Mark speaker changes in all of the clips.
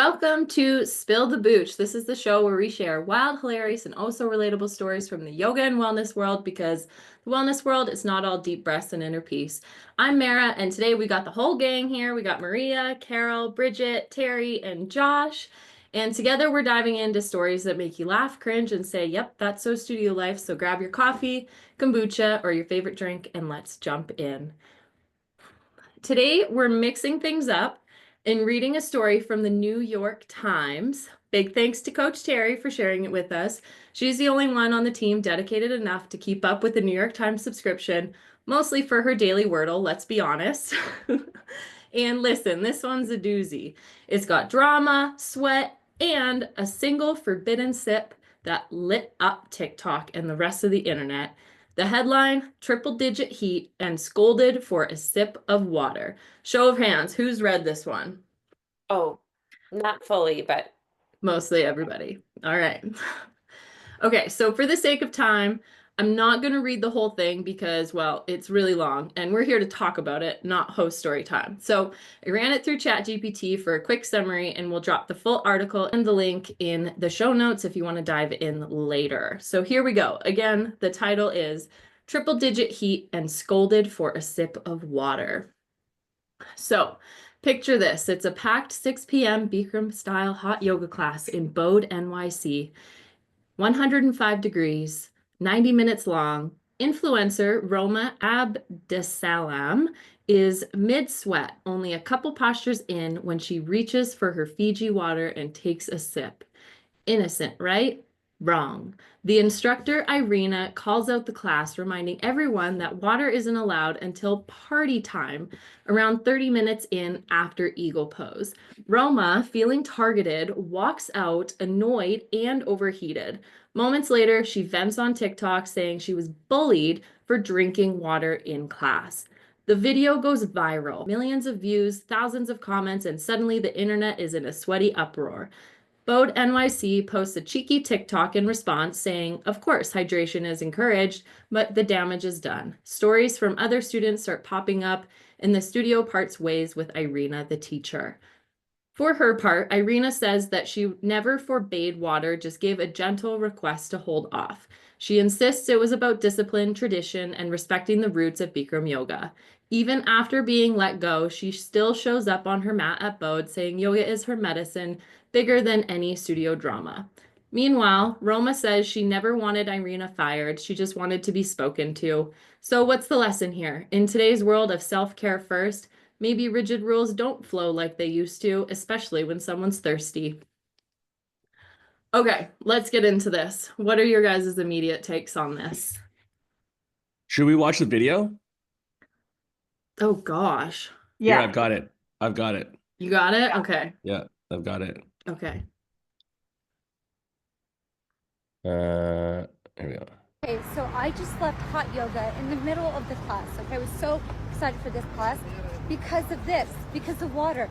Speaker 1: Welcome to Spill the Booch. This is the show where we share wild, hilarious, and also relatable stories from the yoga and wellness world because the wellness world is not all deep breaths and inner peace. I'm Mara, and today we got the whole gang here. We got Maria, Carol, Bridget, Terry, and Josh. And together we're diving into stories that make you laugh, cringe, and say, yep, that's so studio life. So grab your coffee, kombucha, or your favorite drink, and let's jump in. Today, we're mixing things up and reading a story from the New York Times. Big thanks to Coach Terry for sharing it with us. She's the only one on the team dedicated enough to keep up with the New York Times subscription, mostly for her daily Wordle, let's be honest. And listen, this one's a doozy. It's got drama, sweat, and a single forbidden sip that lit up TikTok and the rest of the internet. The headline, triple digit heat and scolded for a sip of water. Show of hands, who's read this one?
Speaker 2: Oh, not fully, but
Speaker 1: Mostly everybody. All right. Okay, so for the sake of time, I'm not going to read the whole thing because, well, it's really long and we're here to talk about it, not host story time. So I ran it through ChatGPT for a quick summary and we'll drop the full article and the link in the show notes if you want to dive in later. So here we go. Again, the title is Triple Digit Heat and Scolded for a Sip of Water. So picture this. It's a packed 6 p.m. Bikram style hot yoga class in Bode, NYC. 105 degrees, 90 minutes long. Influencer Roma Abdesalam is mid-sweat, only a couple postures in when she reaches for her Fiji water and takes a sip. Innocent, right? Wrong. The instructor, Irina, calls out the class, reminding everyone that water isn't allowed until party time, around 30 minutes in after eagle pose. Roma, feeling targeted, walks out, annoyed and overheated. Moments later, she vents on TikTok saying she was bullied for drinking water in class. The video goes viral, millions of views, thousands of comments, and suddenly the internet is in a sweaty uproar. Bode NYC posts a cheeky TikTok in response saying, of course, hydration is encouraged, but the damage is done. Stories from other students start popping up, and the studio parts ways with Irina, the teacher. For her part, Irina says that she never forbade water, just gave a gentle request to hold off. She insists it was about discipline, tradition, and respecting the roots of Bikram yoga. Even after being let go, she still shows up on her mat at Bode saying yoga is her medicine, bigger than any studio drama. Meanwhile, Roma says she never wanted Irina fired, she just wanted to be spoken to. So what's the lesson here? In today's world of self-care first, maybe rigid rules don't flow like they used to, especially when someone's thirsty. Okay, let's get into this. What are your guys' immediate takes on this?
Speaker 3: Should we watch the video?
Speaker 1: Oh gosh.
Speaker 3: Here, I've got it. I've got it.
Speaker 1: You got it? Okay.
Speaker 3: Yeah, I've got it.
Speaker 1: Okay.
Speaker 3: Here we go.
Speaker 4: Okay, so I just left hot yoga in the middle of the class. Okay, I was so excited for this class because of this, because of water.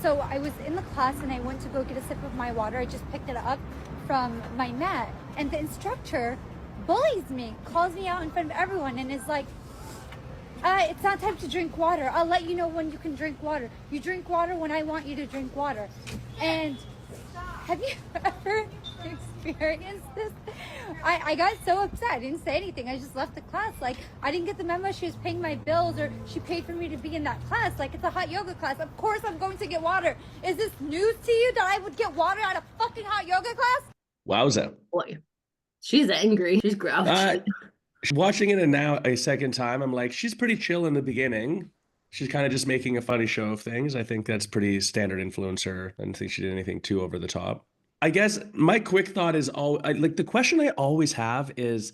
Speaker 4: So I was in the class and I went to go get a sip of my water. I just picked it up from my mat and the instructor bullies me, calls me out in front of everyone and is like, it's not time to drink water. I'll let you know when you can drink water. You drink water when I want you to drink water. And have you ever experienced this? I got so upset. I didn't say anything. I just left the class. Like, I didn't get the memo she was paying my bills or she paid for me to be in that class. Like, it's a hot yoga class. Of course I'm going to get water. Is this news to you that I would get water at a fucking hot yoga class?
Speaker 3: Wowza.
Speaker 1: Boy, she's angry. She's grouchy.
Speaker 3: Watching it and now a second time, I'm like, she's pretty chill in the beginning. She's kind of just making a funny show of things. I think that's pretty standard influencer. I didn't think she did anything too over the top. I guess my quick thought is like the question I always have is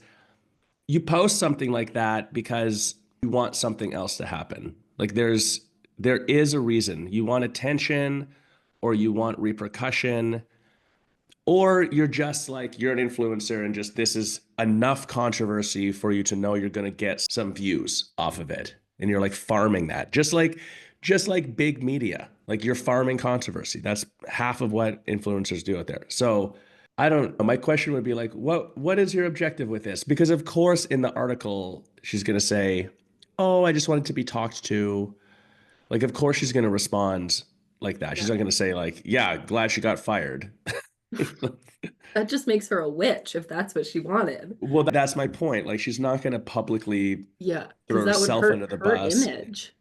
Speaker 3: you post something like that because you want something else to happen. Like there is a reason. You want attention or you want repercussion. Or you're just like, you're an influencer and just this is enough controversy for you to know you're going to get some views off of it. And you're like farming that, just like big media, like you're farming controversy. That's half of what influencers do out there. So I don't know. My question would be like, what is your objective with this? Because of course in the article, she's going to say, oh, I just wanted to be talked to. Like, of course she's going to respond like that. She's not going to say like, yeah, glad she got fired.
Speaker 1: That just makes her a witch if that's what she wanted.
Speaker 3: Well, that's my point. Like, she's not going to publicly
Speaker 1: Yeah,
Speaker 3: throw
Speaker 1: because that would
Speaker 3: herself under
Speaker 1: hurt
Speaker 3: the
Speaker 1: her
Speaker 3: bus.
Speaker 1: image.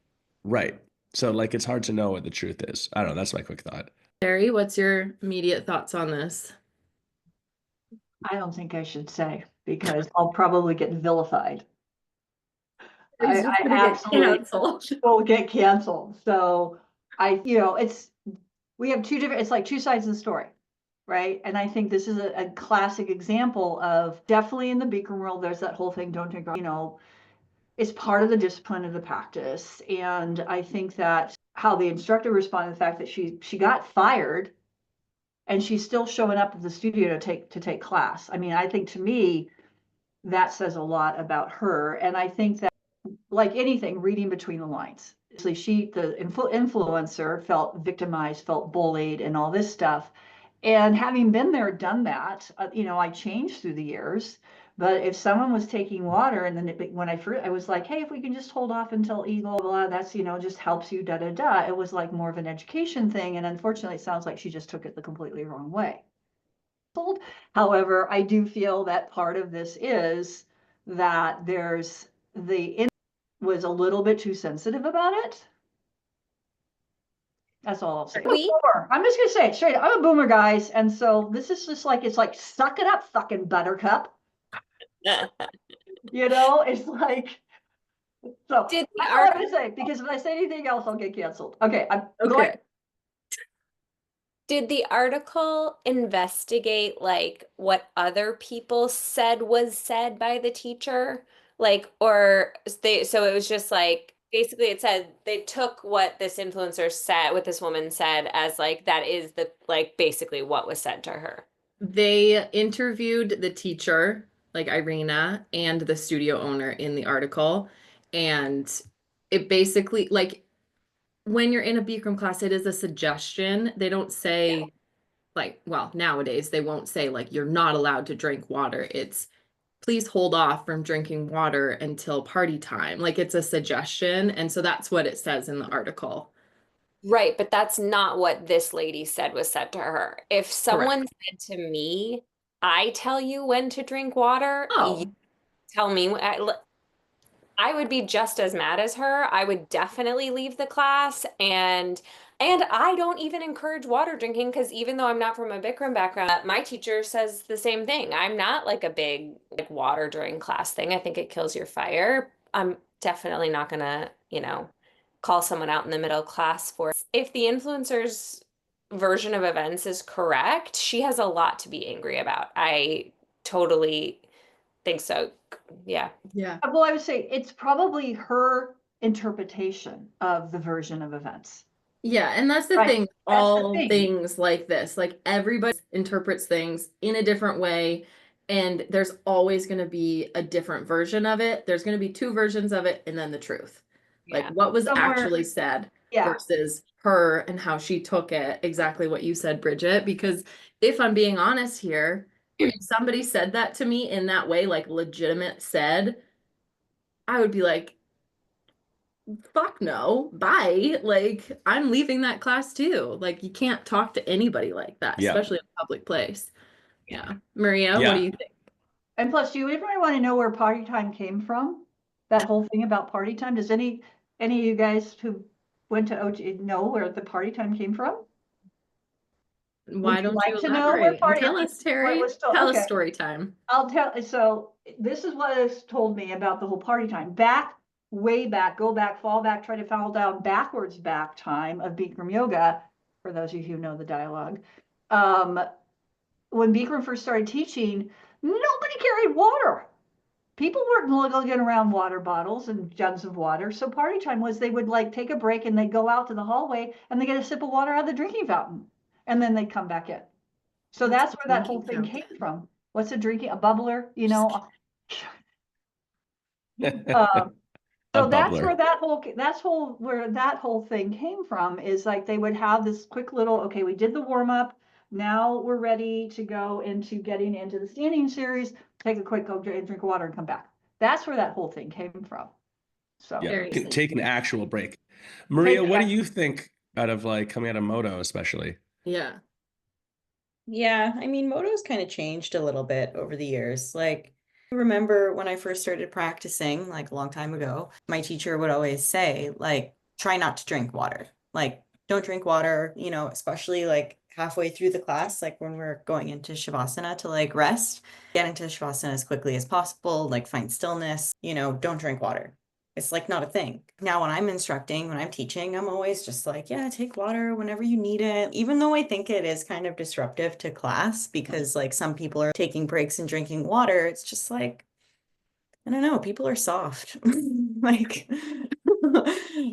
Speaker 3: Right. So like, it's hard to know what the truth is. I don't know. That's my quick thought.
Speaker 1: Terry, what's your immediate thoughts on this?
Speaker 5: I don't think I should say because I'll probably get vilified.
Speaker 1: Terry's
Speaker 5: I
Speaker 1: just gonna get
Speaker 5: absolutely
Speaker 1: canceled.
Speaker 5: will get canceled. So we have two different, it's like two sides of the story, right? And I think this is a classic example of definitely in the Bikram world, there's that whole thing, don't drink, it's part of the discipline of the practice. And I think that how the instructor responded to the fact that she got fired and she's still showing up at the studio to take class. I mean, I think to me, that says a lot about her. And I think that, like anything, reading between the lines. So the influencer, felt victimized, felt bullied, and all this stuff. And having been there, done that, I changed through the years. But if someone was taking water, and then when I was like, hey, if we can just hold off until Eagle, blah, that's, just helps you, da, da, da. It was like more of an education thing. And unfortunately, it sounds like she just took it the completely wrong way. However, I do feel that part of this is that was a little bit too sensitive about it. That's all I'll say. I'm just gonna say it straight. I'm a boomer, guys, and so this is just like, it's like, suck it up, fucking buttercup. It's like, so
Speaker 2: Did the
Speaker 5: that's all I'm gonna say, because if I say anything else, I'll get canceled. Okay, I'm going.
Speaker 1: Okay.
Speaker 2: Did the article investigate like what other people said was said by the teacher? Like, so it was just like, basically it said they took what this influencer said, what this woman said as like, that is like basically what was said to her.
Speaker 1: They interviewed the teacher, like Irina, and the studio owner in the article. And it basically, like, when you're in a Bikram class, it is a suggestion. They don't say, like, well, nowadays they won't say, like, you're not allowed to drink water. It's, please hold off from drinking water until party time. Like, it's a suggestion. And so that's what it says in the article.
Speaker 2: Right, but that's not what this lady said was said to her. If someone said to me, I tell you when to drink water, you tell me, I would be just as mad as her. I would definitely leave the class, and I don't even encourage water drinking because even though I'm not from a Bikram background, my teacher says the same thing. I'm not like a big like water during class thing. I think it kills your fire. I'm definitely not gonna, call someone out in the middle class for if the influencer's version of events is correct, she has a lot to be angry about. I totally think so. Yeah.
Speaker 1: Yeah.
Speaker 5: Well, I would say it's probably her interpretation of the version of events.
Speaker 1: Yeah, and that's the
Speaker 5: Right.
Speaker 1: thing.
Speaker 5: That's the
Speaker 1: All
Speaker 5: thing.
Speaker 1: things like this, like everybody interprets things in a different way, and there's always going to be a different version of it. There's going to be two versions of it, and then the truth. Like
Speaker 2: Yeah.
Speaker 1: what was
Speaker 5: Somewhere-
Speaker 1: actually said
Speaker 5: Yeah.
Speaker 1: versus her and how she took it. Exactly what you said, Bridget. Because if I'm being honest here, if somebody said that to me in that way, like legitimate said, I would be like, fuck no, bye. Like, I'm leaving that class too. Like, you can't talk to anybody like that,
Speaker 3: Yeah.
Speaker 1: especially in a public place. Yeah. Maria,
Speaker 3: Yeah.
Speaker 1: what do you think?
Speaker 5: And plus, do you ever want to know where party time came from? That whole thing about party time? Does any of you guys who went to OG know where the party time came from?
Speaker 1: Why
Speaker 5: you
Speaker 1: don't
Speaker 5: like
Speaker 1: you
Speaker 5: to know where
Speaker 1: elaborate?
Speaker 5: party-
Speaker 1: Tell us, Terry.
Speaker 5: was told-
Speaker 1: Tell
Speaker 5: okay.
Speaker 1: us story time.
Speaker 5: I'll tell. So this is what is told me about the whole party time. Way back, go back, fall back, try to fall down backwards back time of Bikram yoga. For those of you who know the dialogue, when Bikram first started teaching, nobody carried water. People weren't lugging around water bottles and jugs of water. So party time was they would like take a break and they'd go out to the hallway and they get a sip of water out of the drinking fountain. And then they'd come back in. So that's where that whole thing came from. What's a bubbler, So that's where that whole thing came from, is like they would have this quick little, okay, we did the warm up. Now we're ready to go into getting into the standing series, take a quick go drink of water and come back. That's where that whole thing came from. So
Speaker 3: Yeah,
Speaker 1: Very
Speaker 3: take an actual break. Maria, what do you think out of like coming out of moto, especially.
Speaker 1: Yeah.
Speaker 6: Yeah, I mean, moto's kind of changed a little bit over the years. Like, I remember when I first started practicing, like a long time ago, my teacher would always say, like, try not to drink water. Like, don't drink water, you know, especially like halfway through the class, like when we're going into Shavasana to like rest, get into Shavasana as quickly as possible, like find stillness, you know, don't drink water. It's like not a thing. Now, when I'm instructing, when I'm teaching, I'm always just like, yeah, take water whenever you need it. Even though I think it is kind of disruptive to class because like some people are taking breaks and drinking water, it's just like, I don't know, people are soft. Like,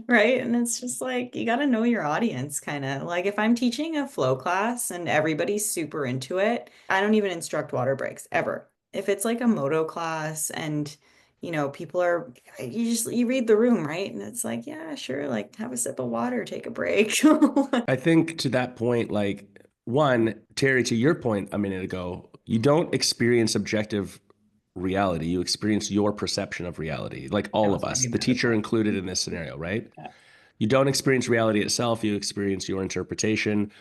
Speaker 6: right? And it's just like, you got to know your audience kind of. Like, if I'm teaching a flow class and everybody's super into it, I don't even instruct water breaks ever. If it's like a moto class and you know, people are, you read the room, right? And it's like, yeah, sure, like have a sip of water, take a break.
Speaker 3: I think to that point, like one, Terry, to your point a minute ago, you don't experience objective reality. You experience your perception of reality, like all of us, the teacher included in this scenario, right?
Speaker 6: Yeah.
Speaker 3: You don't experience reality itself. You experience your interpretation.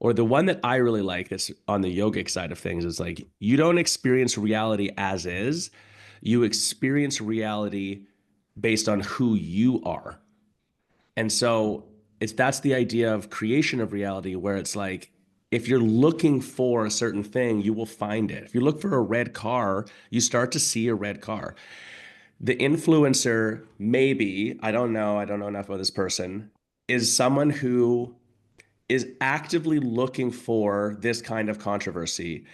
Speaker 3: Or the one that I really like that's on the yogic side of things is like, you don't experience reality as is. You experience reality based on who you are. And so that's the idea of creation of reality, where it's like, if you're looking for a certain thing, you will find it. If you look for a red car, you start to see a red car. The influencer, maybe, I don't know enough about this person, is someone who is actively looking for this kind of controversy.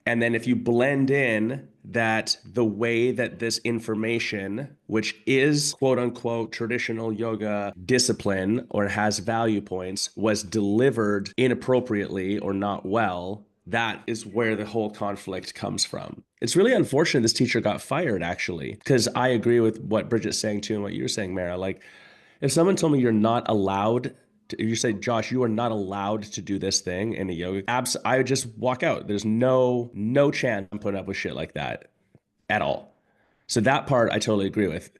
Speaker 3: And then if you blend in that the way that this information, which is quote unquote traditional yoga discipline or has value points, was delivered inappropriately or not well, that is where the whole conflict comes from. It's really unfortunate this teacher got fired, actually, because I agree with what Bridget's saying too and what you're saying, Mara. Like, if someone told me you're not allowed you say, Josh, you are not allowed to do this thing in a yoga, I would just walk out. There's no chance I'm putting up with shit like that at all. So that part I totally agree with.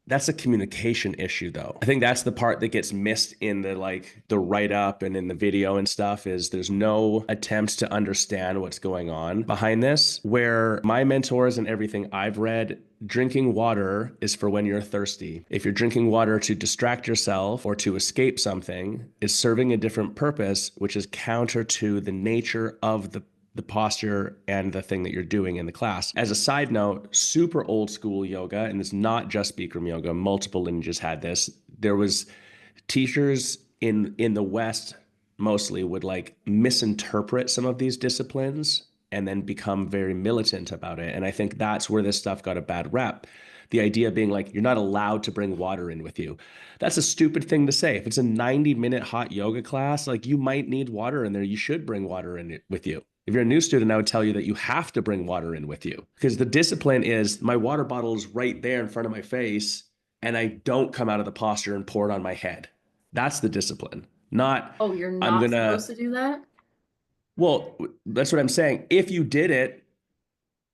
Speaker 3: That's a communication issue, though. I think that's the part that gets missed in the write-up and in the video and stuff, is there's no attempts to understand what's going on behind this. Where my mentors and everything I've read, drinking water is for when you're thirsty. If you're drinking water to distract yourself or to escape something, it's serving a different purpose, which is counter to the nature of the posture and the thing that you're doing in the class. As a side note, super old school yoga, and it's not just Bikram yoga, multiple lineages had this. There was teachers in the West mostly would like misinterpret some of these disciplines and then become very militant about it. And I think that's where this stuff got a bad rep. The idea being like, you're not allowed to bring water in with you. That's a stupid thing to say. If it's a 90-minute hot yoga class, like you might need water in there. You should bring water in it with you. If you're a new student, I would tell you that you have to bring water in with you, because the discipline is my water bottle is right there in front of my face and I don't come out of the posture and pour it on my head. That's the discipline. Not,
Speaker 1: oh, you're not supposed to do that?
Speaker 3: Well, that's what I'm saying. If you did it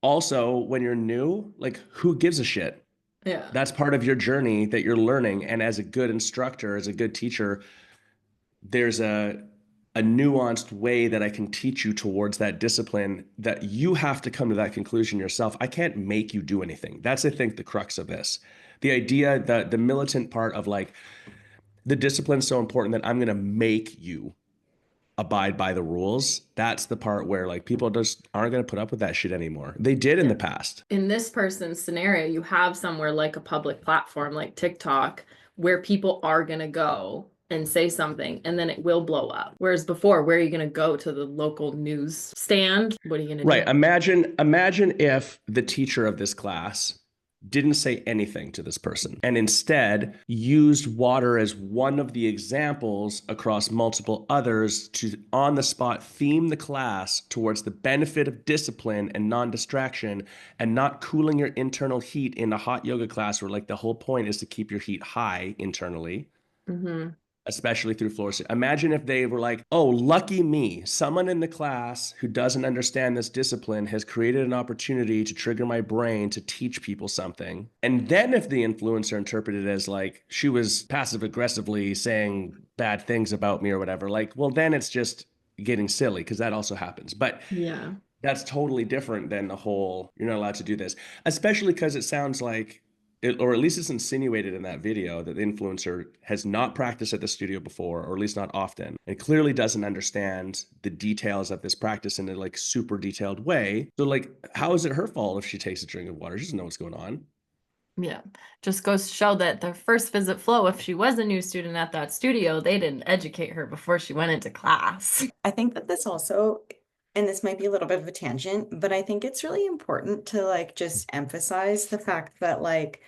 Speaker 3: also when you're new, like who gives a shit?
Speaker 1: Yeah.
Speaker 3: That's part of your journey that you're learning. And as a good instructor, as a good teacher, there's a nuanced way that I can teach you towards that discipline, that you have to come to that conclusion yourself. I can't make you do anything. That's, I think, the crux of this. The idea that the militant part of like, the discipline's so important that I'm going to make you abide by the rules. That's the part where like people just aren't going to put up with that shit anymore. They did in the past.
Speaker 1: In this person's scenario, you have somewhere like a public platform like TikTok where people are going to go and say something and then it will blow up. Whereas before, where are you going to go? To the local news stand? What are you going to do?
Speaker 3: Right. Imagine if the teacher of this class didn't say anything to this person and instead used water as one of the examples across multiple others to on the spot theme the class towards the benefit of discipline and non-distraction, and not cooling your internal heat in a hot yoga class where like the whole point is to keep your heat high internally. Mm-hmm. Especially through floor. Imagine if they were like, oh, lucky me, someone in the class who doesn't understand this discipline has created an opportunity to trigger my brain to teach people something. And then if the influencer interpreted it as like she was passive aggressively saying bad things about me or whatever, like, well, then it's just getting silly because that also happens. But
Speaker 1: Yeah.
Speaker 3: that's totally different than the whole, you're not allowed to do this, especially because it sounds like, or at least it's insinuated in that video that the influencer has not practiced at the studio before, or at least not often, and clearly doesn't understand the details of this practice in a like super detailed way. So like, how is it her fault if she takes a drink of water? She doesn't know what's going on.
Speaker 1: Yeah. Just goes to show that the first visit flow, if she was a new student at that studio, they didn't educate her before she went into class.
Speaker 6: I think that this also, and this might be a little bit of a tangent, but I think it's really important to like just emphasize the fact that like,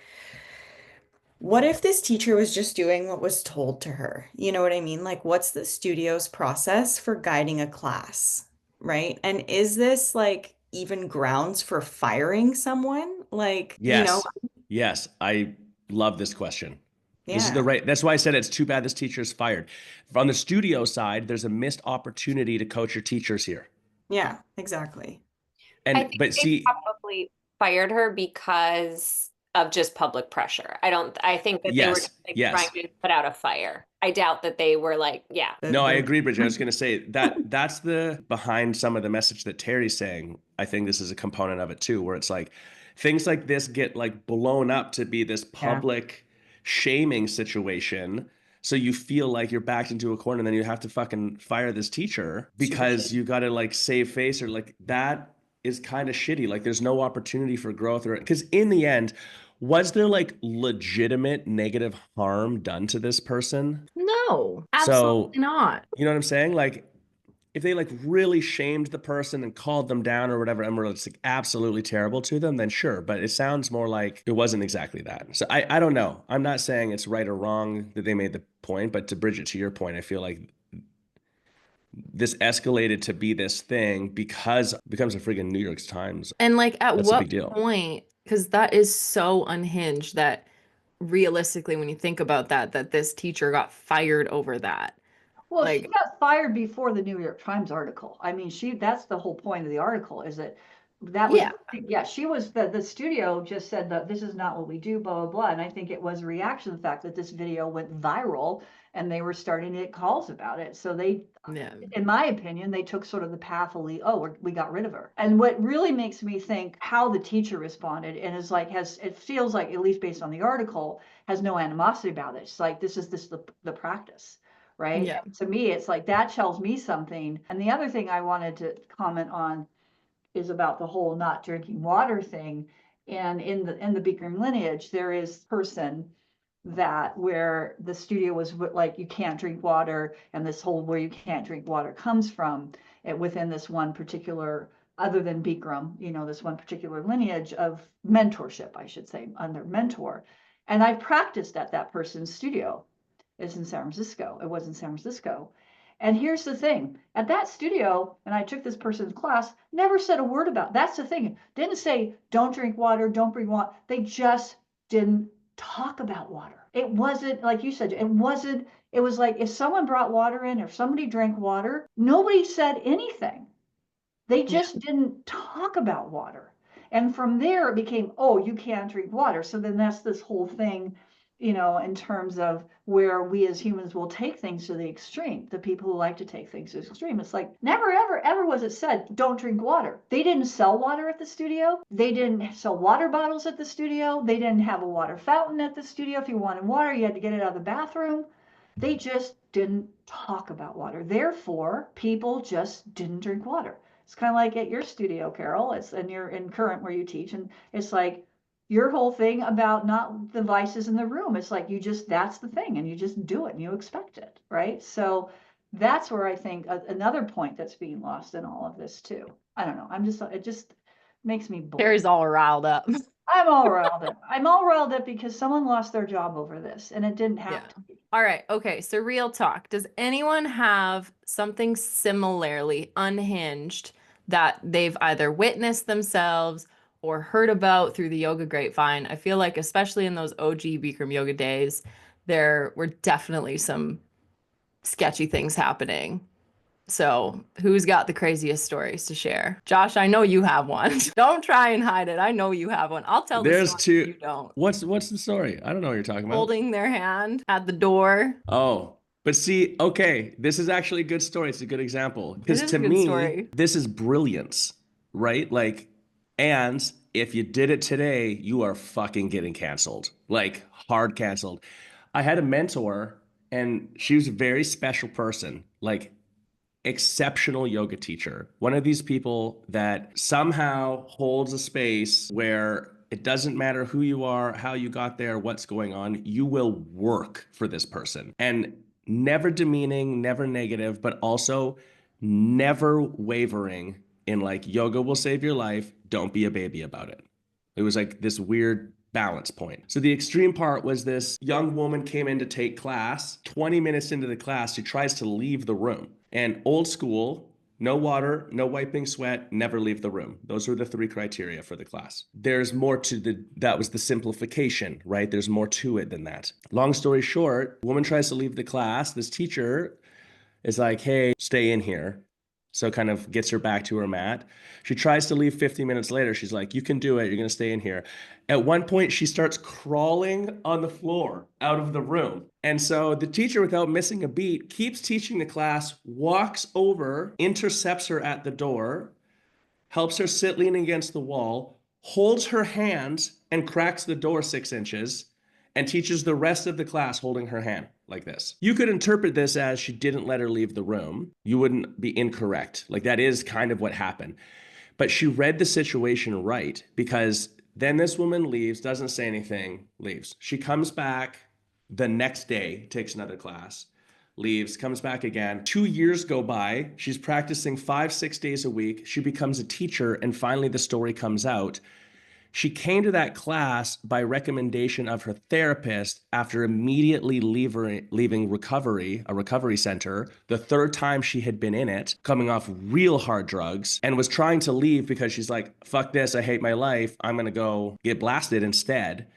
Speaker 6: what if this teacher was just doing what was told to her? You know what I mean? Like, what's the studio's process for guiding a class, right? And is this like even grounds for firing someone? Like, you know,
Speaker 3: Yes, I love this question. This is
Speaker 6: yeah,
Speaker 3: the right. That's why I said it's too bad this teacher is fired. On the studio side, there's a missed opportunity to coach your teachers here.
Speaker 6: yeah, exactly.
Speaker 2: I
Speaker 3: And
Speaker 2: think
Speaker 3: but
Speaker 2: they
Speaker 3: see,
Speaker 2: probably fired her because of just public pressure. I think that they were
Speaker 3: yes,
Speaker 2: just like
Speaker 3: yes.
Speaker 2: trying to put out a fire. I doubt that they were like, yeah.
Speaker 3: No, I agree, Bridget. I was going to say that that's the behind some of the message that Terry's saying. I think this is a component of it too, where it's like things like this get like blown up to be this public shaming situation. So you feel like you're backed into a corner and then you have to fucking fire this teacher because you got to like save face, or like that is kind of shitty. Like there's no opportunity for growth, or because in the end, was there like legitimate negative harm done to this person?
Speaker 1: No,
Speaker 3: So,
Speaker 1: absolutely not.
Speaker 3: you know what I'm saying? Like, if they like really shamed the person and called them down or whatever, and were just like absolutely terrible to them, then sure. But it sounds more like it wasn't exactly that. So I don't know. I'm not saying it's right or wrong that they made the point, but to Bridget, to your point, I feel like this escalated to be this thing because it becomes a freaking New York Times.
Speaker 1: And like at
Speaker 3: That's a
Speaker 1: what
Speaker 3: big deal.
Speaker 1: point, because that is so unhinged that realistically, when you think about that, that this teacher got fired over that.
Speaker 5: Well, she
Speaker 1: Like,
Speaker 5: got fired before the New York Times article. I mean, that's the whole point of the article, is that was,
Speaker 1: yeah.
Speaker 5: she was, the studio just said that this is not what we do, blah, blah, blah. And I think it was a reaction to the fact that this video went viral and they were starting to get calls about it. So they,
Speaker 1: Yeah.
Speaker 5: in my opinion, they took sort of the path of, we got rid of her. And what really makes me think how the teacher responded, and is like, it feels like, at least based on the article, has no animosity about it. It's like, this is the practice. Right.
Speaker 1: Yeah.
Speaker 5: To me, it's like that tells me something. And the other thing I wanted to comment on is about the whole not drinking water thing. And in the Beacom lineage, there is a person that where the studio was like, you can't drink water, and this whole where you can't drink water comes from within this one particular, other than Bikram, this one particular lineage of mentorship, I should say, under mentor. And I practiced at that person's studio. Is in San Francisco. It was in San Francisco. And here's the thing, at that studio, and I took this person's class, never said a word about, that's the thing, didn't say, don't drink water, don't bring water. They just didn't talk about water. It wasn't, like you said, it was like, if someone brought water in, or if somebody drank water, nobody said anything. They just didn't talk about water. And from there it became, oh, you can't drink water. So then that's this whole thing, in terms of where we as humans will take things to the extreme, the people who like to take things to the extreme. It's like, never, ever, ever was it said, don't drink water. They didn't sell water at the studio. They didn't sell water bottles at the studio. They didn't have a water fountain at the studio. If you wanted water, you had to get it out of the bathroom. They just didn't talk about water. Therefore, people just didn't drink water. It's kind of like at your studio, Carol, and you're in Current where you teach, and it's like, your whole thing about not the vices in the room. It's like, that's the thing, and you just do it and you expect it, right? So that's where I think another point that's being lost in all of this too. I don't know. It just makes me bored.
Speaker 1: Terry's all riled up.
Speaker 5: I'm all riled up. I'm all riled up because someone lost their job over this, and it didn't have to be.
Speaker 1: All right. Okay. So real talk. Does anyone have something similarly unhinged that they've either witnessed themselves or heard about through the yoga grapevine? I feel like, especially in those OG Bikram yoga days, there were definitely some sketchy things happening. So who's got the craziest stories to share? Josh, I know you have one. Don't try and hide it. I know you have one. I'll tell
Speaker 3: There's
Speaker 1: the story
Speaker 3: two.
Speaker 1: if you don't.
Speaker 3: What's the story? I don't know what you're talking about.
Speaker 1: Holding their hand at the door.
Speaker 3: Oh, But see, okay, this is actually a good story. It's a good example.
Speaker 1: It
Speaker 3: Because
Speaker 1: is
Speaker 3: to
Speaker 1: a good
Speaker 3: me,
Speaker 1: story.
Speaker 3: this is brilliance, right? Like, and if you did it today, you are fucking getting canceled. Like, hard canceled. I had a mentor, and she was a very special person. Like, exceptional yoga teacher. One of these people that somehow holds a space where it doesn't matter who you are, how you got there, what's going on, you will work for this person. And never demeaning, never negative, but also never wavering in like, yoga will save your life. Don't be a baby about it. It was like this weird balance point. So the extreme part was this young woman came in to take class. 20 minutes into the class, she tries to leave the room. And old school, no water, no wiping sweat, never leave the room. Those were the 3 criteria for the class. There's more to that was the simplification, right? There's more to it than that. Long story short, woman tries to leave the class. This teacher is like, hey, stay in here. So kind of gets her back to her mat. She tries to leave 50 minutes later. She's like, you can do it. You're going to stay in here. At one point, she starts crawling on the floor out of the room. And so the teacher, without missing a beat, keeps teaching the class, walks over, intercepts her at the door, helps her sit leaning against the wall, holds her hand and cracks the door 6 inches, and teaches the rest of the class holding her hand like this. You could interpret this as she didn't let her leave the room. You wouldn't be incorrect. Like that is kind of what happened. But she read the situation right, because then this woman leaves, doesn't say anything, leaves. She comes back the next day, takes another class, leaves, comes back again. 2 years go by. She's practicing 5-6 days a week. She becomes a teacher, and finally the story comes out. She came to that class by recommendation of her therapist after immediately leaving a recovery center, the 3rd time she had been in it, coming off real hard drugs, and was trying to leave because she's like, fuck this, I hate my life, I'm gonna go get blasted instead.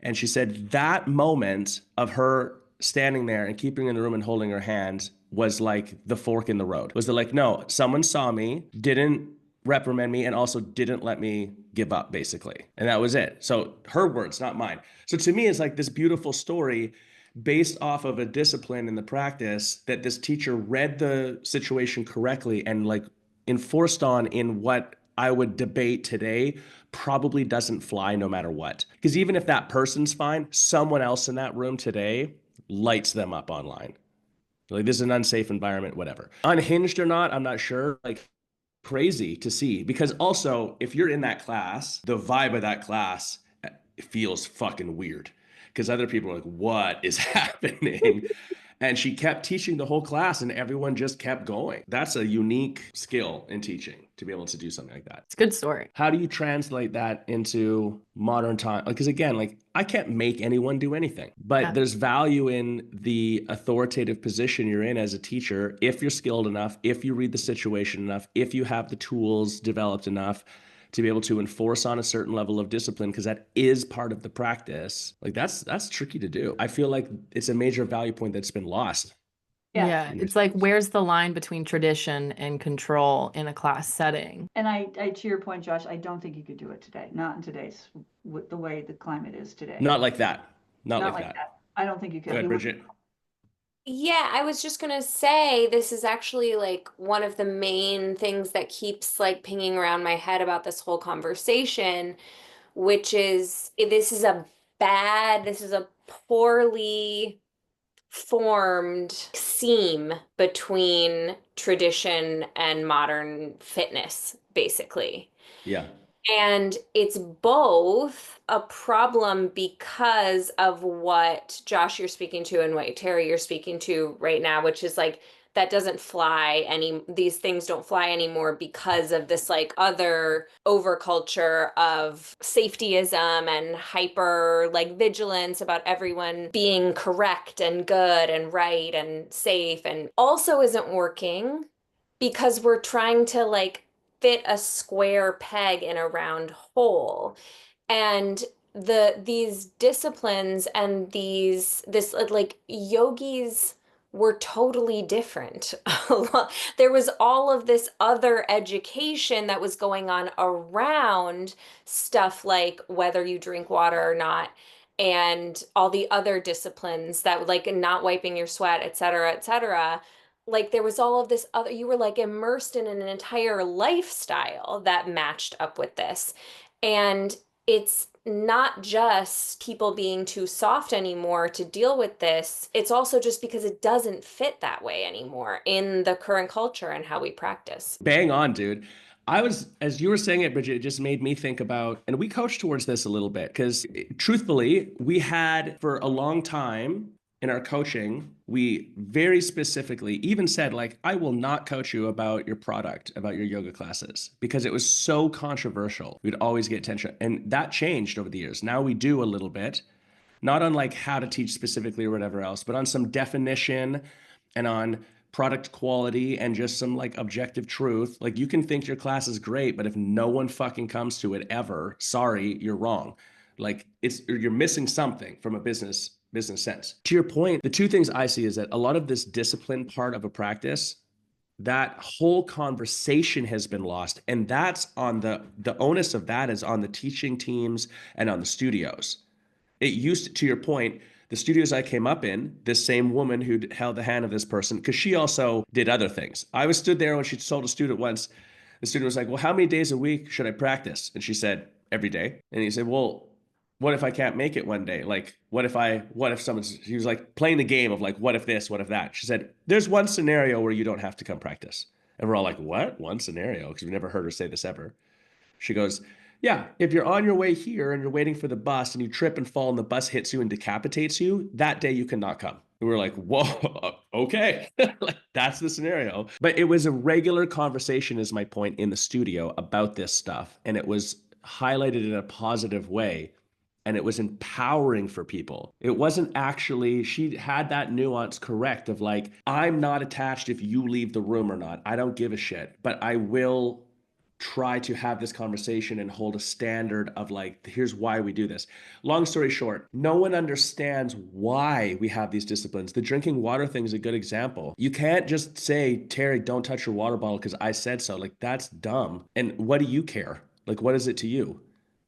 Speaker 3: And she said that moment of her standing there and keeping her in the room and holding her hand was like the fork in the road. Was the like, no, someone saw me, didn't reprimand me, and also didn't let me give up, basically. And that was it. So her words, not mine. So to me, it's like this beautiful story based off of a discipline in the practice that this teacher read the situation correctly and like enforced on in what I would debate today probably doesn't fly no matter what. Because even if that person's fine, someone else in that room today lights them up online. Like, this is an unsafe environment, whatever. Unhinged or not, I'm not sure. Like, crazy to see, because also if you're in that class, the vibe of that class feels fucking weird because other people are like, what is happening? And she kept teaching the whole class and everyone just kept going. That's a unique skill in teaching, to be able to do something like that.
Speaker 1: It's a good story.
Speaker 3: How do you translate that into modern time? Because again, like, I can't make anyone do anything, but there's value in the authoritative position you're in as a teacher if you're skilled enough, if you read the situation enough, if you have the tools developed enough to be able to enforce on a certain level of discipline, because that is part of the practice. Like, that's tricky to do. I feel like it's a major value point that's been lost.
Speaker 1: Yeah, it's like, where's the line between tradition and control in a class setting?
Speaker 5: And I to your point, Josh, I don't think you could do it today. Not in today's, with the way the climate is today.
Speaker 3: Not like that. Not like that.
Speaker 5: I don't think you could.
Speaker 3: Go ahead, Bridget.
Speaker 2: Yeah, I was just gonna say this is actually like one of the main things that keeps like pinging around my head about this whole conversation, which is this is a poorly formed seam between tradition and modern fitness, basically.
Speaker 3: Yeah.
Speaker 2: And it's both a problem because of what Josh you're speaking to and what Terry you're speaking to right now, which is like that doesn't fly these things don't fly anymore because of this like other overculture of safetyism and hyper like vigilance about everyone being correct and good and right and safe, and also isn't working because we're trying to like fit a square peg in a round hole. And these disciplines and this like yogis were totally different. There was all of this other education that was going on around stuff like whether you drink water or not. and all the other disciplines that like not wiping your sweat, et cetera, et cetera. Like there was all of this other, you were like immersed in an entire lifestyle that matched up with this. And it's not just people being too soft anymore to deal with this. It's also just because it doesn't fit that way anymore in the current culture and how we practice.
Speaker 3: Bang on, dude. As you were saying it, Bridget, it just made me think about, and we coached towards this a little bit because truthfully, we had for a long time in our coaching, we very specifically even said, like, I will not coach you about your product, about your yoga classes, because it was so controversial. We'd always get attention. And that changed over the years. Now we do a little bit, not on like how to teach specifically or whatever else, but on some definition and on product quality and just some like objective truth. Like you can think your class is great, but if no one fucking comes to it ever, sorry, you're wrong. Like you're missing something from a business sense. To your point, the two things I see is that a lot of this discipline part of a practice, that whole conversation has been lost. And that's on the onus of that is on the teaching teams and on the studios. It used to your point, the studios I came up in, this same woman who held the hand of this person, because she also did other things. I was stood there when she told a student once, the student was like, well, how many days a week should I practice? And she said, every day. And he said, well, what if I can't make it one day? Like, what if he was like playing the game of like, what if this, what if that? She said, there's one scenario where you don't have to come practice. And we're all like, what? One scenario? Because we've never heard her say this ever. She goes, yeah, if you're on your way here and you're waiting for the bus and you trip and fall and the bus hits you and decapitates you, that day you cannot come. And we're like, whoa, okay. Like, that's the scenario. But it was a regular conversation, is my point, in the studio about this stuff. And it was highlighted in a positive way. And it was empowering for people. It wasn't actually, she had that nuance correct of like, I'm not attached if you leave the room or not. I don't give a shit, but I will try to have this conversation and hold a standard of like, here's why we do this. Long story short, no one understands why we have these disciplines. The drinking water thing is a good example. You can't just say, Terry, don't touch your water bottle because I said so. Like, that's dumb. And what do you care? Like, what is it to you?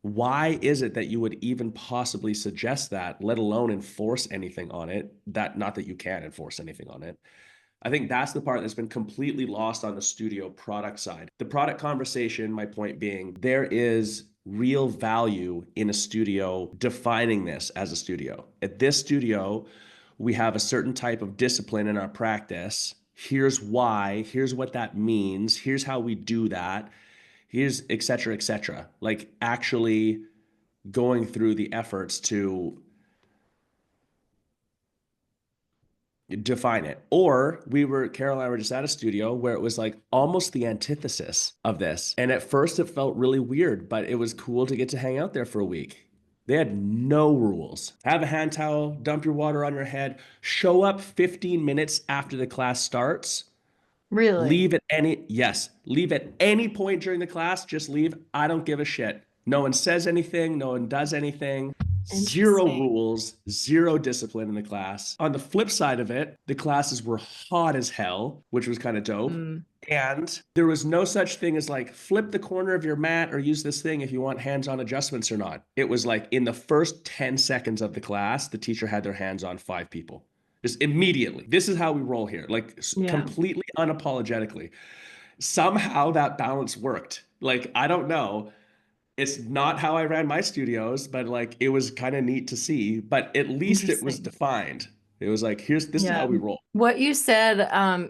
Speaker 3: Why is it that you would even possibly suggest that, let alone enforce anything on it? That, not that you can enforce anything on it. I think that's the part that's been completely lost on the studio product side. The product conversation, my point being, there is real value in a studio defining this as a studio. At this studio, we have a certain type of discipline in our practice. Here's why, here's what that means, here's how we do that, here's et cetera, et cetera. Like actually going through the efforts to define it. Or Carol and I were just at a studio where it was like almost the antithesis of this. And at first it felt really weird, but it was cool to get to hang out there for a week. They had no rules. Have a hand towel, dump your water on your head, show up 15 minutes after the class starts.
Speaker 1: Really?
Speaker 3: Leave at any point during the class, just leave. I don't give a shit. No one says anything, no one does anything. Zero rules, zero discipline in the class. On the flip side of it, the classes were hot as hell, which was kind of dope. And there was no such thing as like flip the corner of your mat or use this thing if you want hands-on adjustments or not. It was like in the first 10 seconds of the class, the teacher had their hands on 5 people. Just immediately. This is how we roll here, like completely unapologetically. Somehow that balance worked. Like, I don't know. It's not how I ran my studios, but like it was kind of neat to see. But at least it was defined. It was like, this is how we roll.
Speaker 1: What you said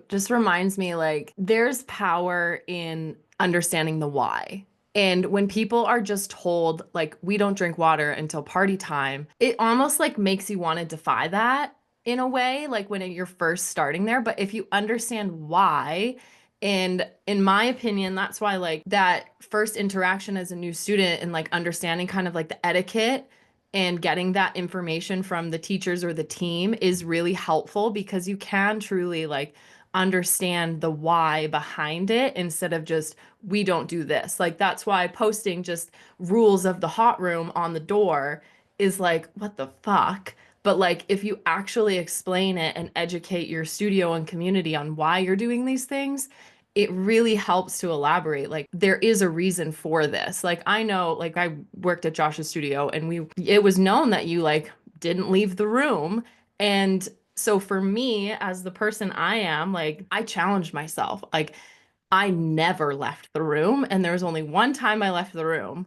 Speaker 1: just reminds me, like, there's power in understanding the why. And when people are just told, like, we don't drink water until party time, it almost like makes you want to defy that in a way, like when you're first starting there. But if you understand why, and in my opinion, that's why like that first interaction as a new student and like understanding kind of like the etiquette and getting that information from the teachers or the team is really helpful, because you can truly like understand the why behind it instead of just, we don't do this. Like, that's why posting just rules of the hot room on the door is like, what the fuck? But like, if you actually explain it and educate your studio and community on why you're doing these things, it really helps to elaborate. Like, there is a reason for this. Like, I know, like, I worked at Josh's studio, and it was known that you like didn't leave the room. And so for me, as the person I am, like, I challenged myself. Like, I never left the room, and there was only one time I left the room.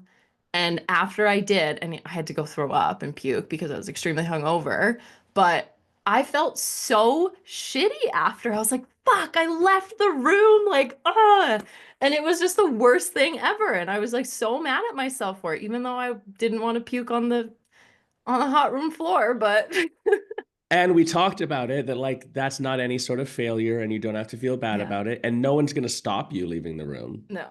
Speaker 1: And after I did, and I had to go throw up and puke because I was extremely hungover, but I felt so shitty after. I was like, fuck, I left the room, like, ah. And it was just the worst thing ever. And I was like so mad at myself for it, even though I didn't want to puke on the hot room floor, but
Speaker 3: And we talked about it, that like that's not any sort of failure and you don't have to feel bad
Speaker 1: Yeah.
Speaker 3: about it. And no one's going to stop you leaving the room.
Speaker 1: no.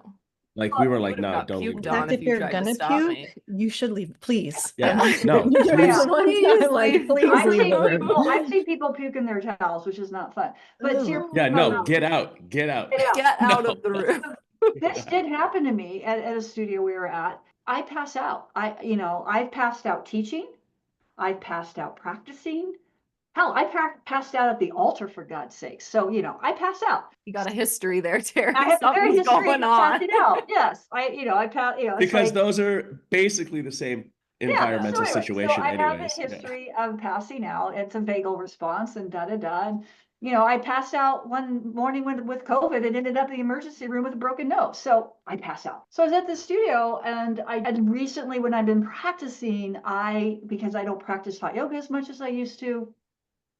Speaker 3: Like we were like,
Speaker 1: Would've
Speaker 3: no,
Speaker 1: got
Speaker 3: don't leave
Speaker 1: puked
Speaker 3: the
Speaker 1: on
Speaker 3: room.
Speaker 1: if
Speaker 7: If
Speaker 1: you
Speaker 7: you're
Speaker 1: tried to
Speaker 7: gonna
Speaker 1: stop
Speaker 7: puke,
Speaker 1: me.
Speaker 7: you should leave, please.
Speaker 3: Yeah,
Speaker 7: Like,
Speaker 3: no,
Speaker 7: you're
Speaker 3: please.
Speaker 7: the one time, like, please
Speaker 5: I've
Speaker 7: leave
Speaker 5: seen
Speaker 7: the
Speaker 5: people,
Speaker 7: room.
Speaker 5: I've seen people puke in their towels, which is not fun. But to your
Speaker 7: Ooh.
Speaker 3: Yeah,
Speaker 5: point
Speaker 3: no,
Speaker 5: about-
Speaker 3: get out, get out.
Speaker 1: Get out
Speaker 3: No.
Speaker 1: of the room.
Speaker 5: This did happen to me at a studio we were at. I pass out. I've passed out teaching. I've passed out practicing. Hell, I passed out at the altar, for God's sake. So, I pass out.
Speaker 1: You got a history there, Terry.
Speaker 5: I have a very
Speaker 1: Something's
Speaker 5: history
Speaker 1: going
Speaker 5: of
Speaker 1: on.
Speaker 5: passing out. Yes, I pass. It's
Speaker 3: Because
Speaker 5: like,
Speaker 3: those are basically the same environmental situation
Speaker 5: I have a
Speaker 3: anyways.
Speaker 5: history of passing out. It's a vagal response and da-da-da. And, I passed out one morning with COVID and ended up in the emergency room with a broken nose. So I passed out. So I was at the studio, and I had recently, when I've been practicing, because I don't practice hot yoga as much as I used to,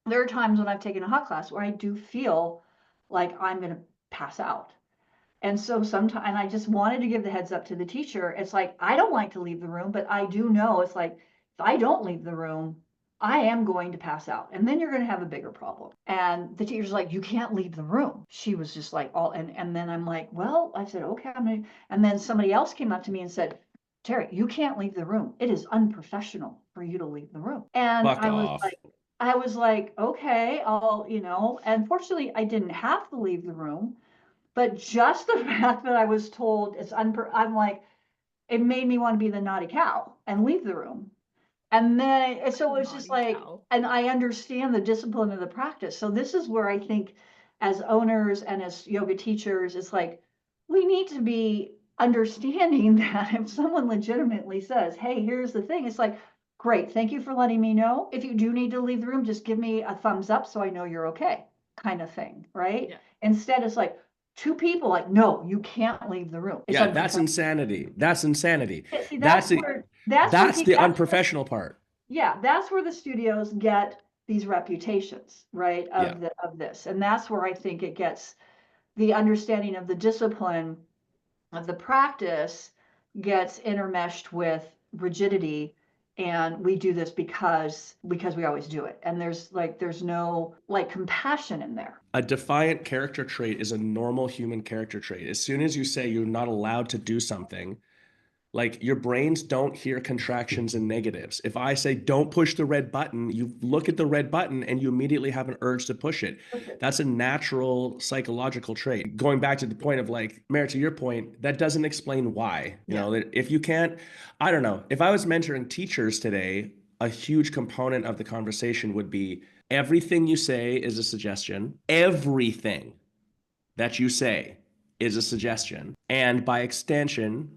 Speaker 5: there are times when I've taken a hot class where I do feel like I'm going to pass out. And so sometimes, and I just wanted to give the heads up to the teacher. It's like, I don't like to leave the room, but I do know it's like, if I don't leave the room, I am going to pass out. And then you're going to have a bigger problem. And the teacher's like, you can't leave the room. She was just like, and then I'm like, well, I said, okay, and then somebody else came up to me and said, Terry, you can't leave the room. It is unprofessional for you to leave the room. And
Speaker 3: Fuck
Speaker 5: I was
Speaker 3: off.
Speaker 5: like, okay, and fortunately I didn't have to leave the room. But just the fact that I was told I'm like, it made me want to be the naughty cow and leave the room. And then, so it was just
Speaker 1: Naughty
Speaker 5: like,
Speaker 1: cow.
Speaker 5: and I understand the discipline of the practice. So this is where I think as owners and as yoga teachers, it's like, we need to be understanding that if someone legitimately says, hey, here's the thing, it's like, great, thank you for letting me know. If you do need to leave the room, just give me a thumbs up so I know you're okay, kind of thing, right?
Speaker 1: Yeah.
Speaker 5: Instead, it's like, two people like, no, you can't leave the room. It's
Speaker 3: Yeah, that's
Speaker 5: unprofessional.
Speaker 3: insanity. That's insanity.
Speaker 5: See,
Speaker 3: That's the unprofessional part.
Speaker 5: Yeah, that's where the studios get these reputations, right?
Speaker 3: Yeah.
Speaker 5: Of this. And that's where I think it gets the understanding of the discipline of the practice gets intermeshed with rigidity. And we do this because we always do it. And there's no like compassion in there.
Speaker 3: A defiant character trait is a normal human character trait. As soon as you say you're not allowed to do something, like your brains don't hear contractions and negatives. If I say, don't push the red button, you look at the red button and you immediately have an urge to push it. That's a natural psychological trait. Going back to the point of like, Mary, to your point, that doesn't explain why. You know, that if you can't, I don't know, if I was mentoring teachers today, a huge component of the conversation would be everything you say is a suggestion. Everything that you say is a suggestion. And by extension,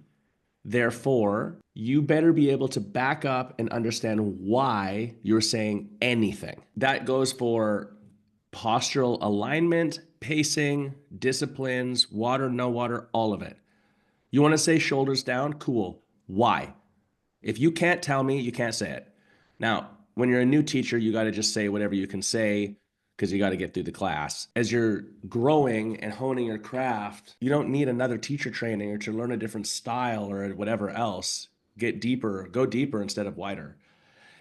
Speaker 3: therefore, you better be able to back up and understand why you're saying anything. That goes for postural alignment, pacing, disciplines, water, no water, all of it. You want to say shoulders down? Cool. Why? If you can't tell me, you can't say it. Now, when you're a new teacher, you got to just say whatever you can say because you got to get through the class. As you're growing and honing your craft, you don't need another teacher training or to learn a different style or whatever else. Get deeper, go deeper instead of wider.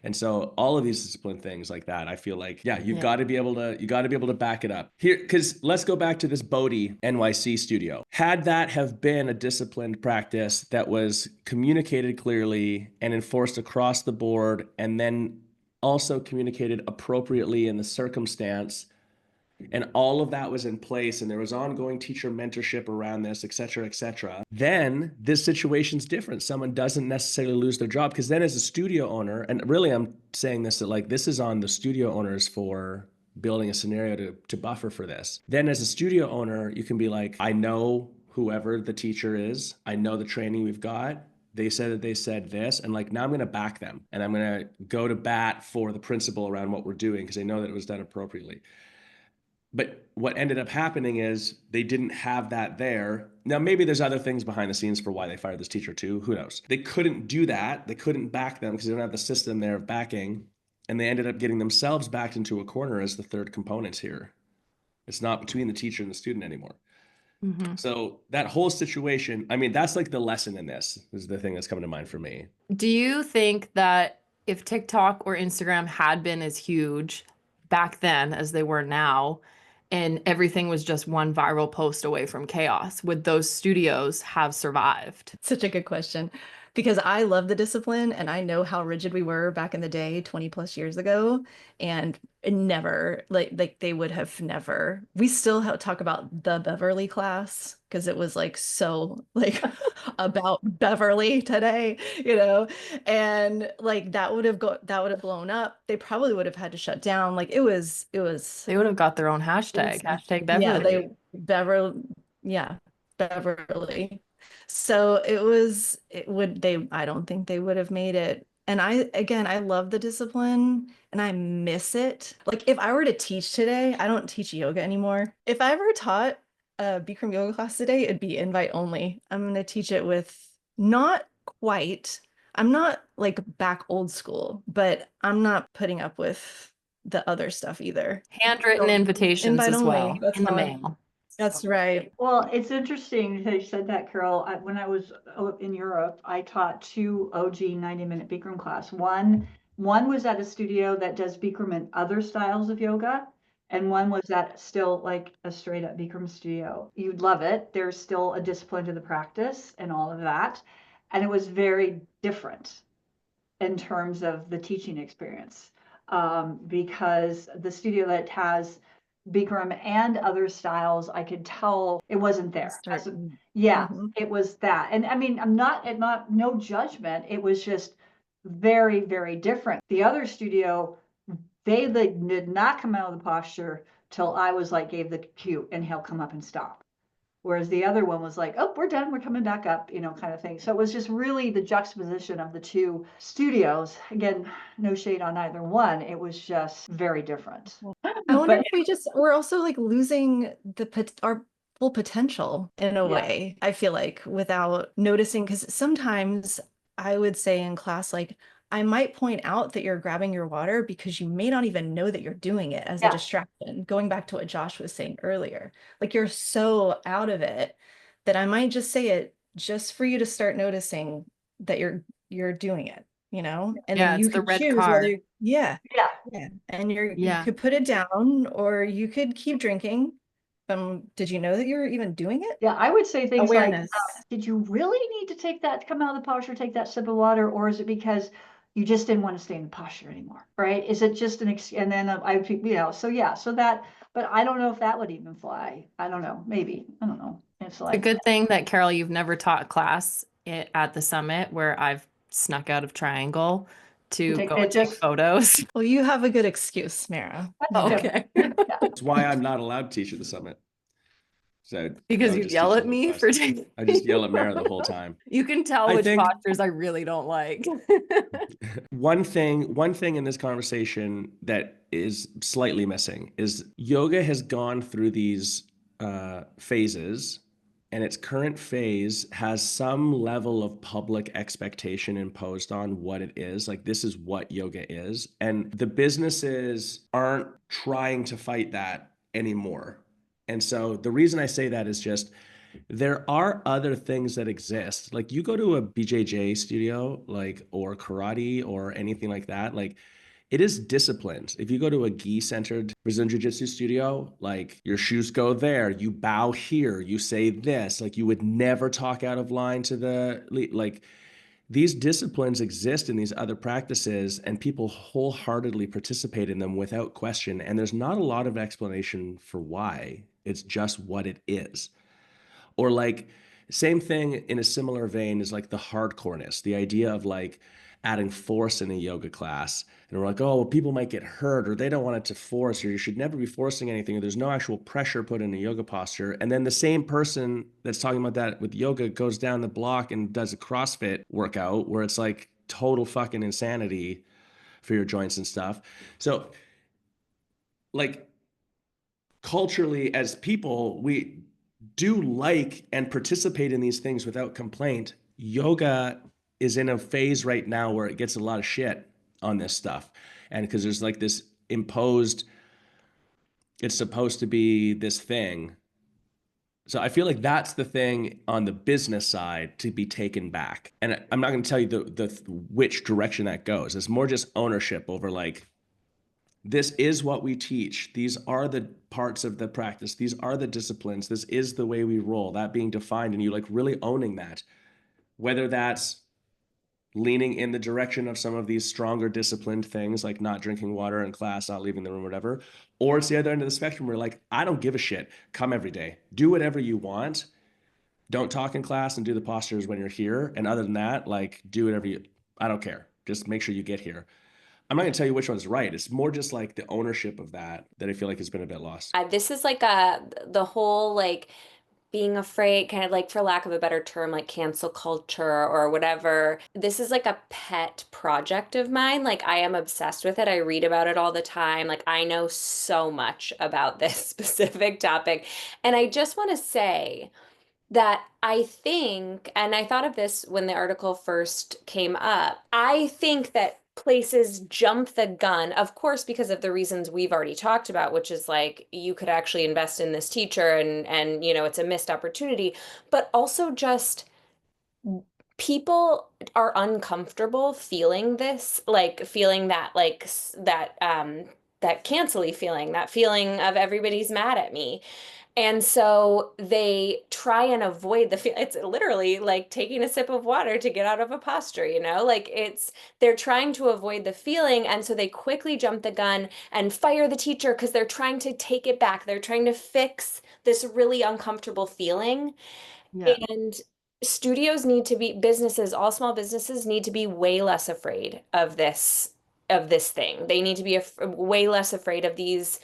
Speaker 3: And so all of these discipline things like that, I feel like, you've got to be able to back it up here. Because let's go back to this Bodhi NYC studio. Had that have been a disciplined practice that was communicated clearly and enforced across the board, and then also communicated appropriately in the circumstance, and all of that was in place, and there was ongoing teacher mentorship around this, et cetera, then this situation's different. Someone doesn't necessarily lose their job, because then as a studio owner, and really I'm saying this, that like this is on the studio owners for building a scenario to buffer for this. Then as a studio owner, you can be like, I know whoever the teacher is, I know the training we've got. They said that they said this, and like now I'm going to back them and I'm going to go to bat for the principal around what we're doing because I know that it was done appropriately. But what ended up happening is they didn't have that there. Now, maybe there's other things behind the scenes for why they fired this teacher too. Who knows? They couldn't do that. They couldn't back them because they don't have the system there of backing. And they ended up getting themselves backed into a corner as the third components here. It's not between the teacher and the student anymore. Mm-hmm. So that whole situation, I mean, that's like the lesson in this is the thing that's coming to mind for me.
Speaker 1: Do you think that if TikTok or Instagram had been as huge back then as they were now, and everything was just one viral post away from chaos, would those studios have survived?
Speaker 7: Such a good question, because I love the discipline and I know how rigid we were back in the day, 20 plus years ago, and it never, like they would have never. We still talk about the Beverly class because it was like so like about Beverly today, you know, and like that would have blown up. They probably would have had to shut down. Like it was.
Speaker 1: They would have got their own hashtag Beverly.
Speaker 7: Beverly. So I don't think they would have made it. And I love the discipline and I miss it. Like if I were to teach today, I don't teach yoga anymore. If I ever taught a Bikram yoga class today, it'd be invite only. I'm going to teach it with not quite, I'm not like back old school, but I'm not putting up with the other stuff either.
Speaker 1: Handwritten invitations as well
Speaker 7: in the mail. That's right.
Speaker 5: Well, it's interesting that you said that, Carol. When I was in Europe, I taught 2 OG 90-minute Bikram class. One was at a studio that does Bikram and other styles of yoga, and one was at still like a straight up Bikram studio. You'd love it. There's still a discipline to the practice and all of that. And it was very different in terms of the teaching experience, because the studio that has Bikram and other styles, I could tell it wasn't there. It was that. And I mean, I'm not no judgment. It was just very, very different. The other studio, they did not come out of the posture till I was like, gave the cue and he'll come up and stop. Whereas the other one was like, oh, we're done, we're coming back up, you know, kind of thing. So it was just really the juxtaposition of the two studios. Again, no shade on either one. It was just very different.
Speaker 7: I wonder if we're also like losing our full potential in a way, I feel like, without noticing, because sometimes I would say in class, like, I might point out that you're grabbing your water because you may not even know that you're doing it as a distraction. Going back to what Josh was saying earlier, like you're so out of it that I might just say it just for you to start noticing that you're doing it, you know? And then you could choose whether, and you could put it down or you could keep drinking. Did you know that you're even doing it?
Speaker 5: Yeah, I would say things
Speaker 7: Awareness.
Speaker 5: like, did you really need to come out of the posture, take that sip of water, or is it because you just didn't want to stay in the posture anymore, right? Is it just and then so that, but I don't know if that would even fly. I don't know, maybe, I don't know. It's like
Speaker 1: a good thing that, Carol, you've never taught class at the summit where I've snuck out of triangle to go and take photos.
Speaker 7: Well, you have a good excuse, Mara.
Speaker 1: Okay.
Speaker 3: That's why I'm not allowed to teach at the summit. So
Speaker 1: because you yell at me for taking.
Speaker 3: I just yell at Mara the whole time.
Speaker 1: You can tell which postures I really don't like.
Speaker 3: One thing in this conversation that is slightly missing is yoga has gone through these phases, and its current phase has some level of public expectation imposed on what it is. Like, this is what yoga is. And the businesses aren't trying to fight that anymore. And so the reason I say that is just there are other things that exist. Like, you go to a BJJ studio, like, or karate or anything like that, like, it is disciplined. If you go to a gi-centered Brazilian Jiu-Jitsu studio, like, your shoes go there, you bow here, you say this, like, you would never talk out of line to like, these disciplines exist in these other practices, and people wholeheartedly participate in them without question. And there's not a lot of explanation for why. It's just what it is. Or like, same thing in a similar vein is like the hardcoreness, the idea of like, adding force in a yoga class. And we're like, oh, well, people might get hurt, or they don't want it to force, or you should never be forcing anything, or there's no actual pressure put in a yoga posture. And then the same person that's talking about that with yoga goes down the block and does a CrossFit workout where it's like total fucking insanity for your joints and stuff. So like culturally as people, we do like and participate in these things without complaint. Yoga is in a phase right now where it gets a lot of shit on this stuff. And because there's like this imposed, it's supposed to be this thing. So I feel like that's the thing on the business side to be taken back. And I'm not going to tell you the which direction that goes. It's more just ownership over like, this is what we teach. These are the parts of the practice. These are the disciplines. This is the way we roll, that being defined, and you like really owning that, whether that's leaning in the direction of some of these stronger disciplined things like not drinking water in class, not leaving the room, whatever, or it's the other end of the spectrum where like, I don't give a shit. Come every day, do whatever you want. Don't talk in class and do the postures when you're here. And other than that, like do whatever you, I don't care. Just make sure you get here. I'm not going to tell you which one's right. It's more just like the ownership of that I feel like has been a bit lost.
Speaker 2: This is like the whole like being afraid, kind of like, for lack of a better term, like cancel culture or whatever. This is like a pet project of mine. Like I am obsessed with it. I read about it all the time. Like I know so much about this specific topic. And I just want to say that I think, and I thought of this when the article first came up, I think that places jump the gun, of course, because of the reasons we've already talked about, which is like you could actually invest in this teacher and you know, it's a missed opportunity, but also just people are uncomfortable feeling this, like feeling that that cancel-y feeling, that feeling of everybody's mad at me. And so they try and avoid the feel. It's literally like taking a sip of water to get out of a posture, you know, like they're trying to avoid the feeling. And so they quickly jump the gun and fire the teacher because they're trying to take it back. They're trying to fix this really uncomfortable feeling.
Speaker 7: Yeah.
Speaker 2: And studios need to be, businesses, all small businesses need to be way less afraid of this thing. They need to be way less afraid of these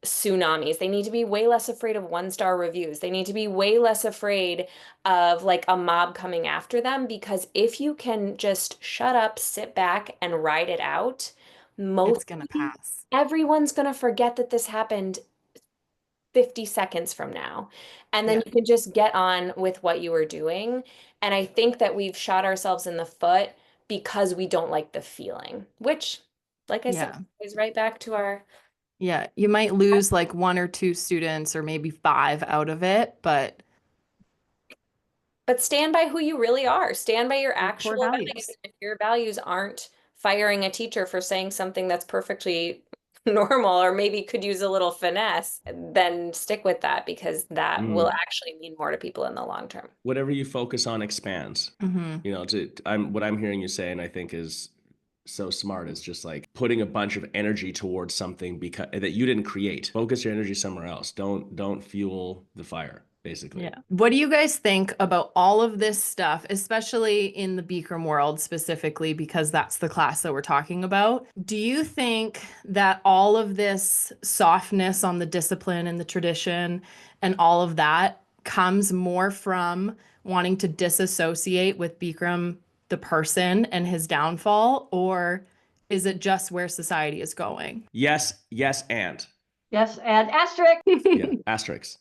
Speaker 2: tsunamis. They need to be way less afraid of one-star reviews. They need to be way less afraid of like a mob coming after them, because if you can just shut up, sit back and ride it out,
Speaker 7: It's gonna pass.
Speaker 2: everyone's gonna forget that this happened 50 seconds from now. And then you can just get on with what you were doing. And I think that we've shot ourselves in the foot because we don't like the feeling, which, like I said, is right back to our
Speaker 7: Yeah, you might lose like 1 or 2 students or maybe 5 out of it, but
Speaker 2: stand by who you really are. Stand by your
Speaker 7: core
Speaker 2: actual values.
Speaker 7: values.
Speaker 2: If your values aren't firing a teacher for saying something that's perfectly normal or maybe could use a little finesse, then stick with that, because that will actually mean more to people in the long term.
Speaker 3: Whatever you focus on expands.
Speaker 7: Mhm.
Speaker 3: You know, what I'm hearing you say, and I think is so smart, is just like putting a bunch of energy towards something because that you didn't create. Focus your energy somewhere else. Don't fuel the fire, basically.
Speaker 7: Yeah. What do you guys think about all of this stuff, especially in the Bikram world specifically, because that's the class that we're talking about? Do you think that all of this softness on the discipline and the tradition and all of that comes more from wanting to disassociate with Bikram the person and his downfall, or is it just where society is going?
Speaker 3: Yes, and.
Speaker 5: Yes, and asterisk.
Speaker 3: Yeah, asterisks.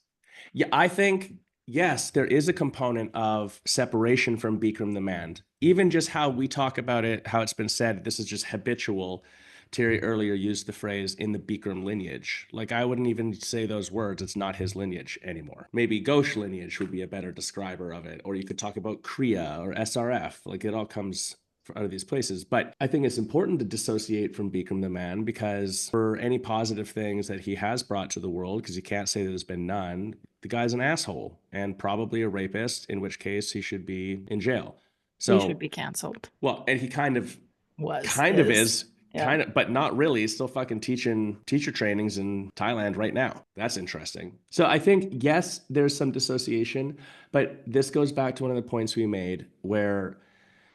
Speaker 3: Yeah, I think, yes, there is a component of separation from Bikram the man. Even just how we talk about it, how it's been said, this is just habitual. Terry earlier used the phrase in the Bikram lineage. Like, I wouldn't even say those words. It's not his lineage anymore. Maybe Ghosh lineage would be a better describer of it. Or you could talk about Kriya or SRF. Like, it all comes out of these places. But I think it's important to dissociate from Bikram the man, because for any positive things that he has brought to the world, because you can't say that there's been none, the guy's an asshole and probably a rapist, in which case he should be in jail. So
Speaker 7: he should be canceled.
Speaker 3: Well, and he kind of
Speaker 7: is. Yeah.
Speaker 3: Kind of, but not really. He's still fucking teaching teacher trainings in Thailand right now. That's interesting. So I think, yes, there's some dissociation, but this goes back to one of the points we made, where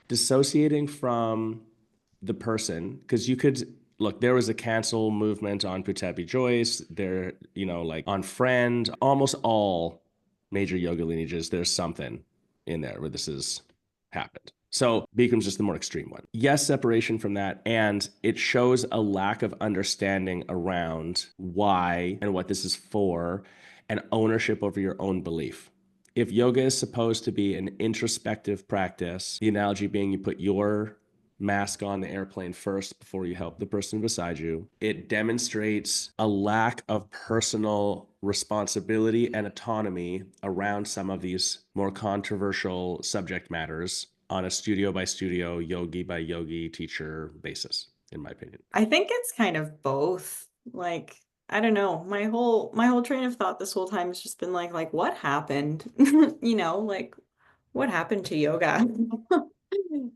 Speaker 3: dissociating from the person, because you could look, there was a cancel movement on Putabi Joyce, there, you know, like on Friend, almost all major yoga lineages, there's something in there where this has happened. So Bikram's just the more extreme one. Yes, separation from that. And it shows a lack of understanding around why and what this is for, and ownership over your own belief. If yoga is supposed to be an introspective practice, the analogy being you put your mask on the airplane first before you help the person beside you, it demonstrates a lack of personal responsibility and autonomy around some of these more controversial subject matters on a studio by studio, yogi by yogi teacher basis, in my opinion.
Speaker 6: I think it's kind of both. Like, I don't know. My whole train of thought this whole time has just been like what happened? You know, like what happened to yoga?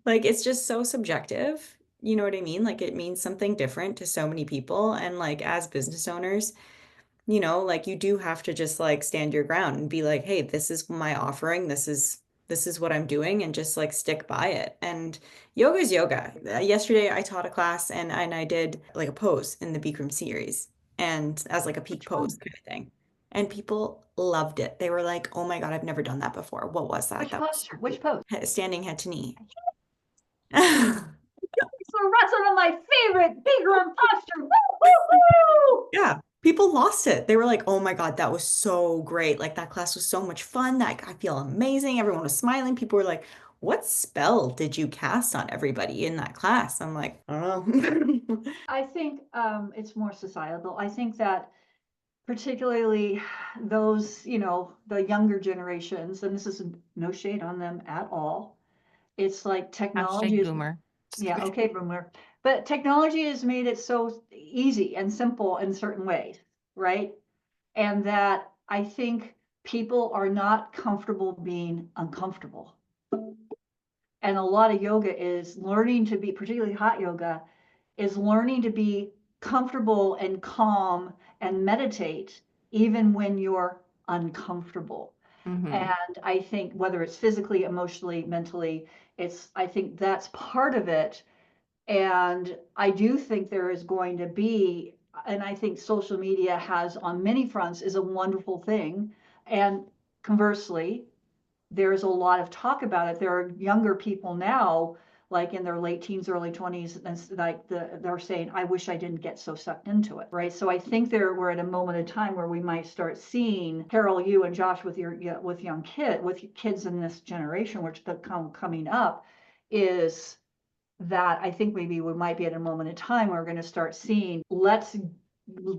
Speaker 6: Like it's just so subjective. You know what I mean? Like it means something different to so many people. And like as business owners, you know, like you do have to just like stand your ground and be like, hey, this is my offering. This is what I'm doing, and just like stick by it. And yoga is yoga. Yesterday I taught a class and I did like a pose in the Bikram series, and as like a peak pose kind of thing. And people loved it. They were like, "Oh my God, I've never done that before. What was that?"
Speaker 5: Which
Speaker 6: That
Speaker 5: pose? Which pose?
Speaker 6: standing head to knee.
Speaker 5: So that's one of my favorite Bikram posture. Woo, woo, woo!
Speaker 6: Yeah, people lost it. They were like, "Oh my God, that was so great. Like that class was so much fun. That I feel amazing." Everyone was smiling. People were like, "What spell did you cast on everybody in that class?" I'm like, "I don't know."
Speaker 5: I think it's more societal. I think that particularly those, you know, the younger generations, and this is no shade on them at all. It's like technology is,
Speaker 1: Boomer.
Speaker 5: yeah, okay, boomer. But technology has made it so easy and simple in certain ways, right? And that I think people are not comfortable being uncomfortable. And a lot of yoga is learning to be, particularly hot yoga, is learning to be comfortable and calm and meditate even when you're uncomfortable. And I think whether it's physically, emotionally, mentally, I think that's part of it. And I do think there is going to be, and I think social media has on many fronts is a wonderful thing. And conversely, there's a lot of talk about it. There are younger people now, like in their late teens, early 20s, and like they're saying, I wish I didn't get so sucked into it, right? So I think we're at a moment of time where we might start seeing, Carol, you and Josh with with kids in this generation, which coming up, is that I think maybe we might be at a moment in time where we're going to start seeing, let's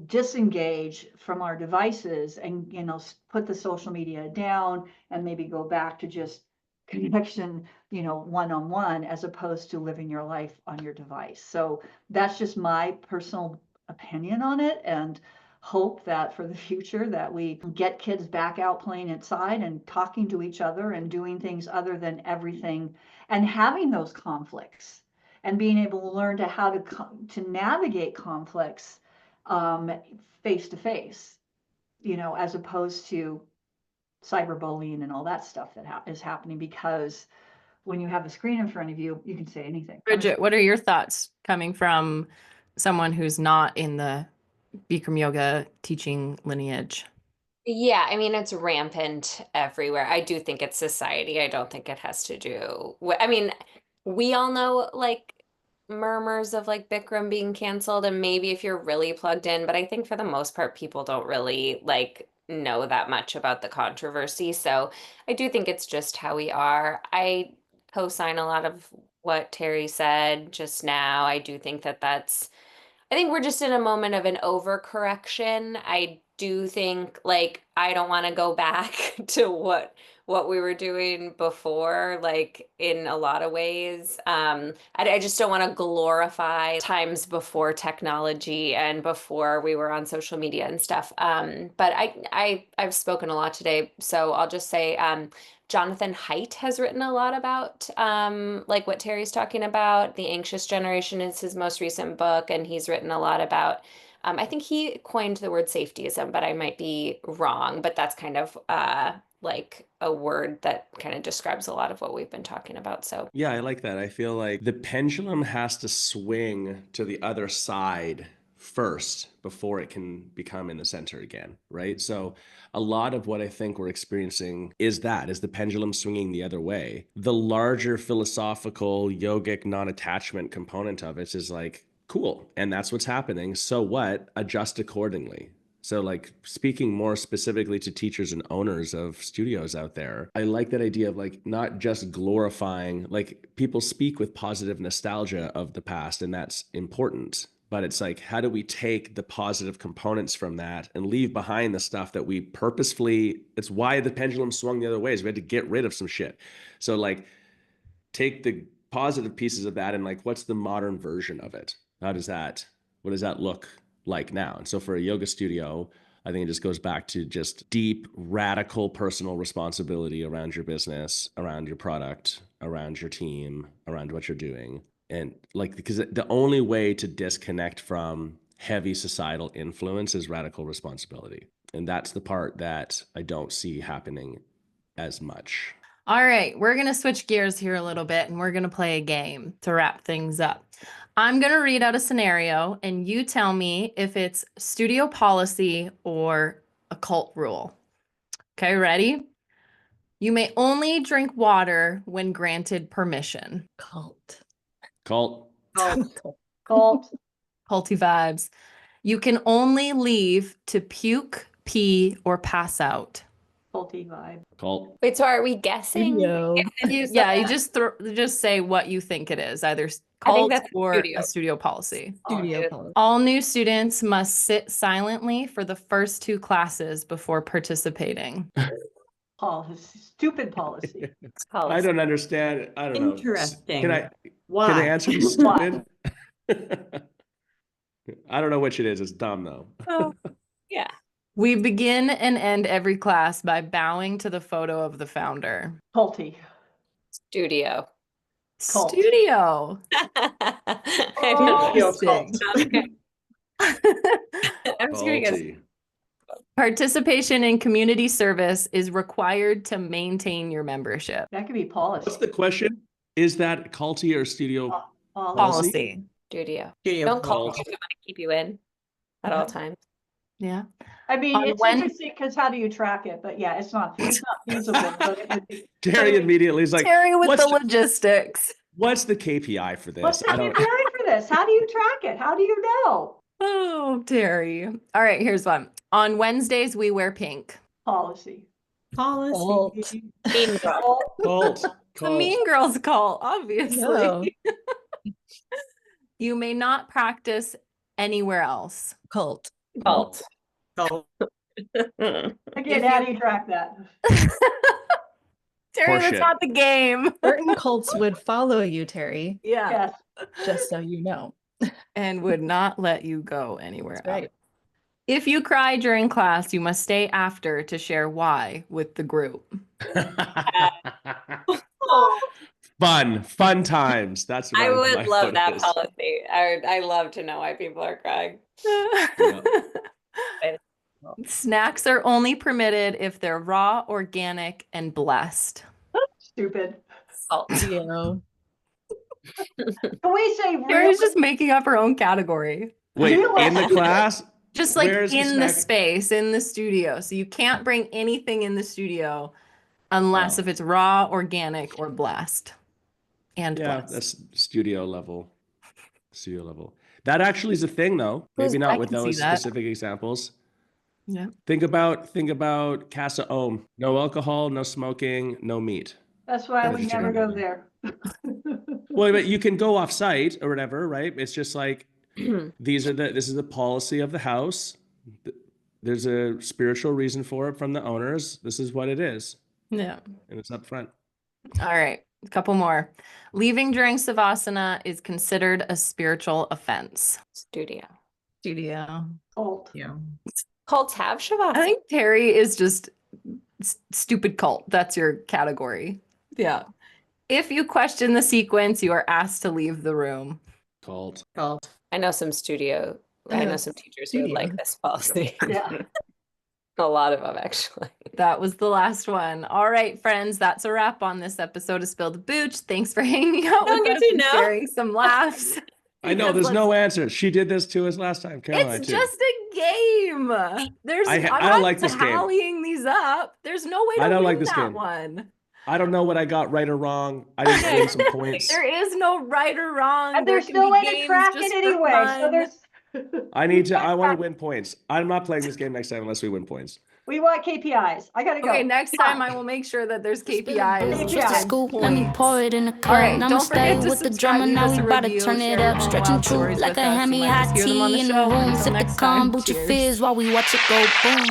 Speaker 5: disengage from our devices and, you know, put the social media down and maybe go back to just connection, you know, one-on-one, as opposed to living your life on your device. So that's just my personal opinion on it, and hope that for the future that we get kids back out playing outside and talking to each other and doing things other than everything, and having those conflicts and being able to learn to how to navigate conflicts face to face, you know, as opposed to cyberbullying and all that stuff that is happening, because when you have a screen in front of you, you can say anything.
Speaker 1: Bridget, what are your thoughts coming from someone who's not in the Bikram yoga teaching lineage?
Speaker 2: Yeah, I mean, it's rampant everywhere. I do think it's society. I don't think it has to do with, I mean, we all know like murmurs of like Bikram being canceled, and maybe if you're really plugged in, but I think for the most part, people don't really like know that much about the controversy. So I do think it's just how we are. I co-sign a lot of what Terry said just now. I do think that I think we're just in a moment of an overcorrection. I do think like I don't want to go back to what we were doing before, like in a lot of ways. I just don't want to glorify times before technology and before we were on social media and stuff. But I've spoken a lot today, so I'll just say Jonathan Haidt has written a lot about like what Terry's talking about. The Anxious Generation is his most recent book, and he's written a lot about I think he coined the word safetyism, but I might be wrong. But that's kind of like a word that kind of describes a lot of what we've been talking about. So
Speaker 3: Yeah, I like that. I feel like the pendulum has to swing to the other side first before it can become in the center again, right? So a lot of what I think we're experiencing is the pendulum swinging the other way. The larger philosophical yogic non-attachment component of it is like, cool, and that's what's happening. So what? Adjust accordingly. So like speaking more specifically to teachers and owners of studios out there, I like that idea of like not just glorifying, like people speak with positive nostalgia of the past, and that's important. But it's like, how do we take the positive components from that and leave behind the stuff that we purposefully, it's why the pendulum swung the other way, is we had to get rid of some shit. So like take the positive pieces of that and like, what's the modern version of it? What does that look like now? And so for a yoga studio, I think it just goes back to just deep, radical personal responsibility around your business, around your product, around your team, around what you're doing. And like, because the only way to disconnect from heavy societal influence is radical responsibility. And that's the part that I don't see happening as much.
Speaker 1: All right, we're going to switch gears here a little bit and we're going to play a game to wrap things up. I'm going to read out a scenario and you tell me if it's studio policy or a cult rule. Okay, ready? You may only drink water when granted permission.
Speaker 7: Cult.
Speaker 3: Cult.
Speaker 5: Cult.
Speaker 1: Culty vibes. You can only leave to puke, pee, or pass out.
Speaker 5: Culty vibe.
Speaker 3: Cult.
Speaker 2: wait, so are we guessing?
Speaker 7: Studio.
Speaker 1: You just say what you think it is, either cult
Speaker 2: that's
Speaker 1: or
Speaker 2: studio.
Speaker 1: a studio policy.
Speaker 7: Studio policy.
Speaker 1: All new students must sit silently for the first 2 classes before participating.
Speaker 5: Policy. Stupid policy.
Speaker 3: I don't understand. I don't know.
Speaker 6: Interesting.
Speaker 3: Can I
Speaker 6: Why?
Speaker 3: answer the stupid? I don't know which it is. It's dumb though.
Speaker 2: Oh, yeah.
Speaker 1: We begin and end every class by bowing to the photo of the founder.
Speaker 5: Culty.
Speaker 2: Studio.
Speaker 5: Cult.
Speaker 1: Studio.
Speaker 5: Interesting.
Speaker 2: Okay. I'm just gonna guess.
Speaker 3: Faulty.
Speaker 1: Participation in community service is required to maintain your membership.
Speaker 5: That could be policy.
Speaker 3: What's the question? Is that culty or studio
Speaker 1: Policy.
Speaker 2: Studio.
Speaker 6: Studio
Speaker 2: Don't call
Speaker 3: policy.
Speaker 2: me if you want to keep you in at all times.
Speaker 1: Yeah.
Speaker 5: I mean,
Speaker 1: On
Speaker 5: it's interesting because how do you track it? But yeah, it's not feasible. But it would be,
Speaker 3: Terry immediately is like,
Speaker 1: Terry with
Speaker 3: what's
Speaker 1: the logistics.
Speaker 3: what's the KPI for this?
Speaker 5: what's the
Speaker 3: I don't.
Speaker 5: KPI for this? How do you track it? How do you know?
Speaker 1: Oh, Terry. All right, here's one. On Wednesdays, we wear pink.
Speaker 5: Policy.
Speaker 6: Policy.
Speaker 2: Mean Girl.
Speaker 3: Cult.
Speaker 1: It's a Mean Girls call, obviously.
Speaker 7: No.
Speaker 1: You may not practice anywhere else.
Speaker 7: Cult.
Speaker 2: Cult.
Speaker 6: Cult.
Speaker 5: Again, how do you track that?
Speaker 1: Terry, that's
Speaker 3: Horseshit.
Speaker 1: not the game.
Speaker 7: Certain cults would follow you, Terry,
Speaker 1: Yeah.
Speaker 5: Yes.
Speaker 7: just so you know.
Speaker 1: And would not let you go anywhere
Speaker 7: That's right.
Speaker 1: else. If you cry during class, you must stay after to share why with the group.
Speaker 3: Fun times. That's what
Speaker 2: I
Speaker 3: my
Speaker 2: would love
Speaker 3: vote
Speaker 2: that
Speaker 3: is.
Speaker 2: policy. I love to know why people are crying.
Speaker 1: Snacks are only permitted if they're raw, organic, and blessed.
Speaker 5: Stupid.
Speaker 2: Salt.
Speaker 7: Studio.
Speaker 5: Can we say
Speaker 1: Terry's just making up her own category.
Speaker 3: Wait,
Speaker 5: Real
Speaker 3: in the
Speaker 5: estate.
Speaker 3: class?
Speaker 1: Just like
Speaker 3: Where's the
Speaker 1: in the
Speaker 3: snack?
Speaker 1: space, in the studio. So you can't bring anything in the studio unless
Speaker 3: Oh.
Speaker 1: if it's raw, organic, or blessed. And
Speaker 3: Yeah,
Speaker 1: blessed.
Speaker 3: that's studio level. Studio level. That actually is a thing though. Maybe
Speaker 1: I
Speaker 3: not with
Speaker 1: can see
Speaker 3: those
Speaker 1: that.
Speaker 3: specific examples.
Speaker 1: Yeah.
Speaker 3: Think about Casa Ohm. No alcohol, no smoking, no meat.
Speaker 5: That's why I would
Speaker 3: Vegetarian
Speaker 5: never go
Speaker 3: only.
Speaker 5: there.
Speaker 3: Well, but you can go off site or whatever, right? It's just like this is the policy of the house. There's a spiritual reason for it from the owners. This is what it is.
Speaker 1: Yeah.
Speaker 3: And it's up front.
Speaker 1: All right. A couple more. Leaving during Savasana is considered a spiritual offense.
Speaker 2: Studio.
Speaker 1: Studio.
Speaker 5: Cult.
Speaker 6: Yeah.
Speaker 2: Cults have Shavasana.
Speaker 1: I think Terry is just stupid cult. That's your category. Yeah. If you question the sequence, you are asked to leave the room.
Speaker 3: Cult.
Speaker 6: Cult.
Speaker 2: I know some teachers who would
Speaker 7: Studio.
Speaker 2: like this policy.
Speaker 5: Yeah.
Speaker 2: A lot of them, actually.
Speaker 1: That was the last one. All right, friends, that's a wrap on this episode of Spill the Booch. Thanks for hanging out
Speaker 2: Don't
Speaker 1: with
Speaker 2: get
Speaker 1: us
Speaker 2: to
Speaker 1: and
Speaker 2: know.
Speaker 1: sharing some laughs.
Speaker 3: I know there's no answer. She did this to us last time, Caroline,
Speaker 1: It's
Speaker 3: too.
Speaker 1: just a game. I'm
Speaker 3: I don't
Speaker 1: not
Speaker 3: like this game.
Speaker 1: tallying these up. There's no way to
Speaker 3: I don't
Speaker 1: win
Speaker 3: like this
Speaker 1: that
Speaker 3: game.
Speaker 1: one.
Speaker 3: I don't know what I got right or wrong. I didn't gain some points.
Speaker 1: There is no right or wrong.
Speaker 5: And
Speaker 1: There
Speaker 5: there's
Speaker 1: can
Speaker 5: no
Speaker 1: be
Speaker 5: way to
Speaker 1: games
Speaker 5: track
Speaker 1: just
Speaker 5: it
Speaker 1: for
Speaker 5: anyway. So
Speaker 1: fun.
Speaker 5: there's.
Speaker 3: I want to win points. I'm not playing this game next time unless we win points.
Speaker 5: We want KPIs. I gotta go.
Speaker 1: Okay, next time I will make sure that there's KPIs.
Speaker 5: Just a
Speaker 8: scoop, let me pour it in a cup.
Speaker 1: All right,
Speaker 8: I'ma
Speaker 1: don't
Speaker 8: stay
Speaker 1: forget to
Speaker 8: with the
Speaker 1: subscribe,
Speaker 8: drummer.
Speaker 1: leave
Speaker 8: Now
Speaker 1: us
Speaker 8: we
Speaker 1: a
Speaker 8: about to
Speaker 1: review,
Speaker 8: turn
Speaker 1: share
Speaker 8: it
Speaker 1: your
Speaker 8: up.
Speaker 1: own
Speaker 8: Stretching
Speaker 1: wild
Speaker 8: true
Speaker 1: stories
Speaker 8: like
Speaker 1: with
Speaker 8: a
Speaker 1: us. You
Speaker 8: hammy
Speaker 1: might
Speaker 8: hot
Speaker 1: just hear them on the
Speaker 8: tea in
Speaker 1: show.
Speaker 8: the room.
Speaker 1: Until
Speaker 8: Sip the
Speaker 1: next time,
Speaker 8: kombucha
Speaker 1: cheers.
Speaker 8: fizz while we watch it go boom.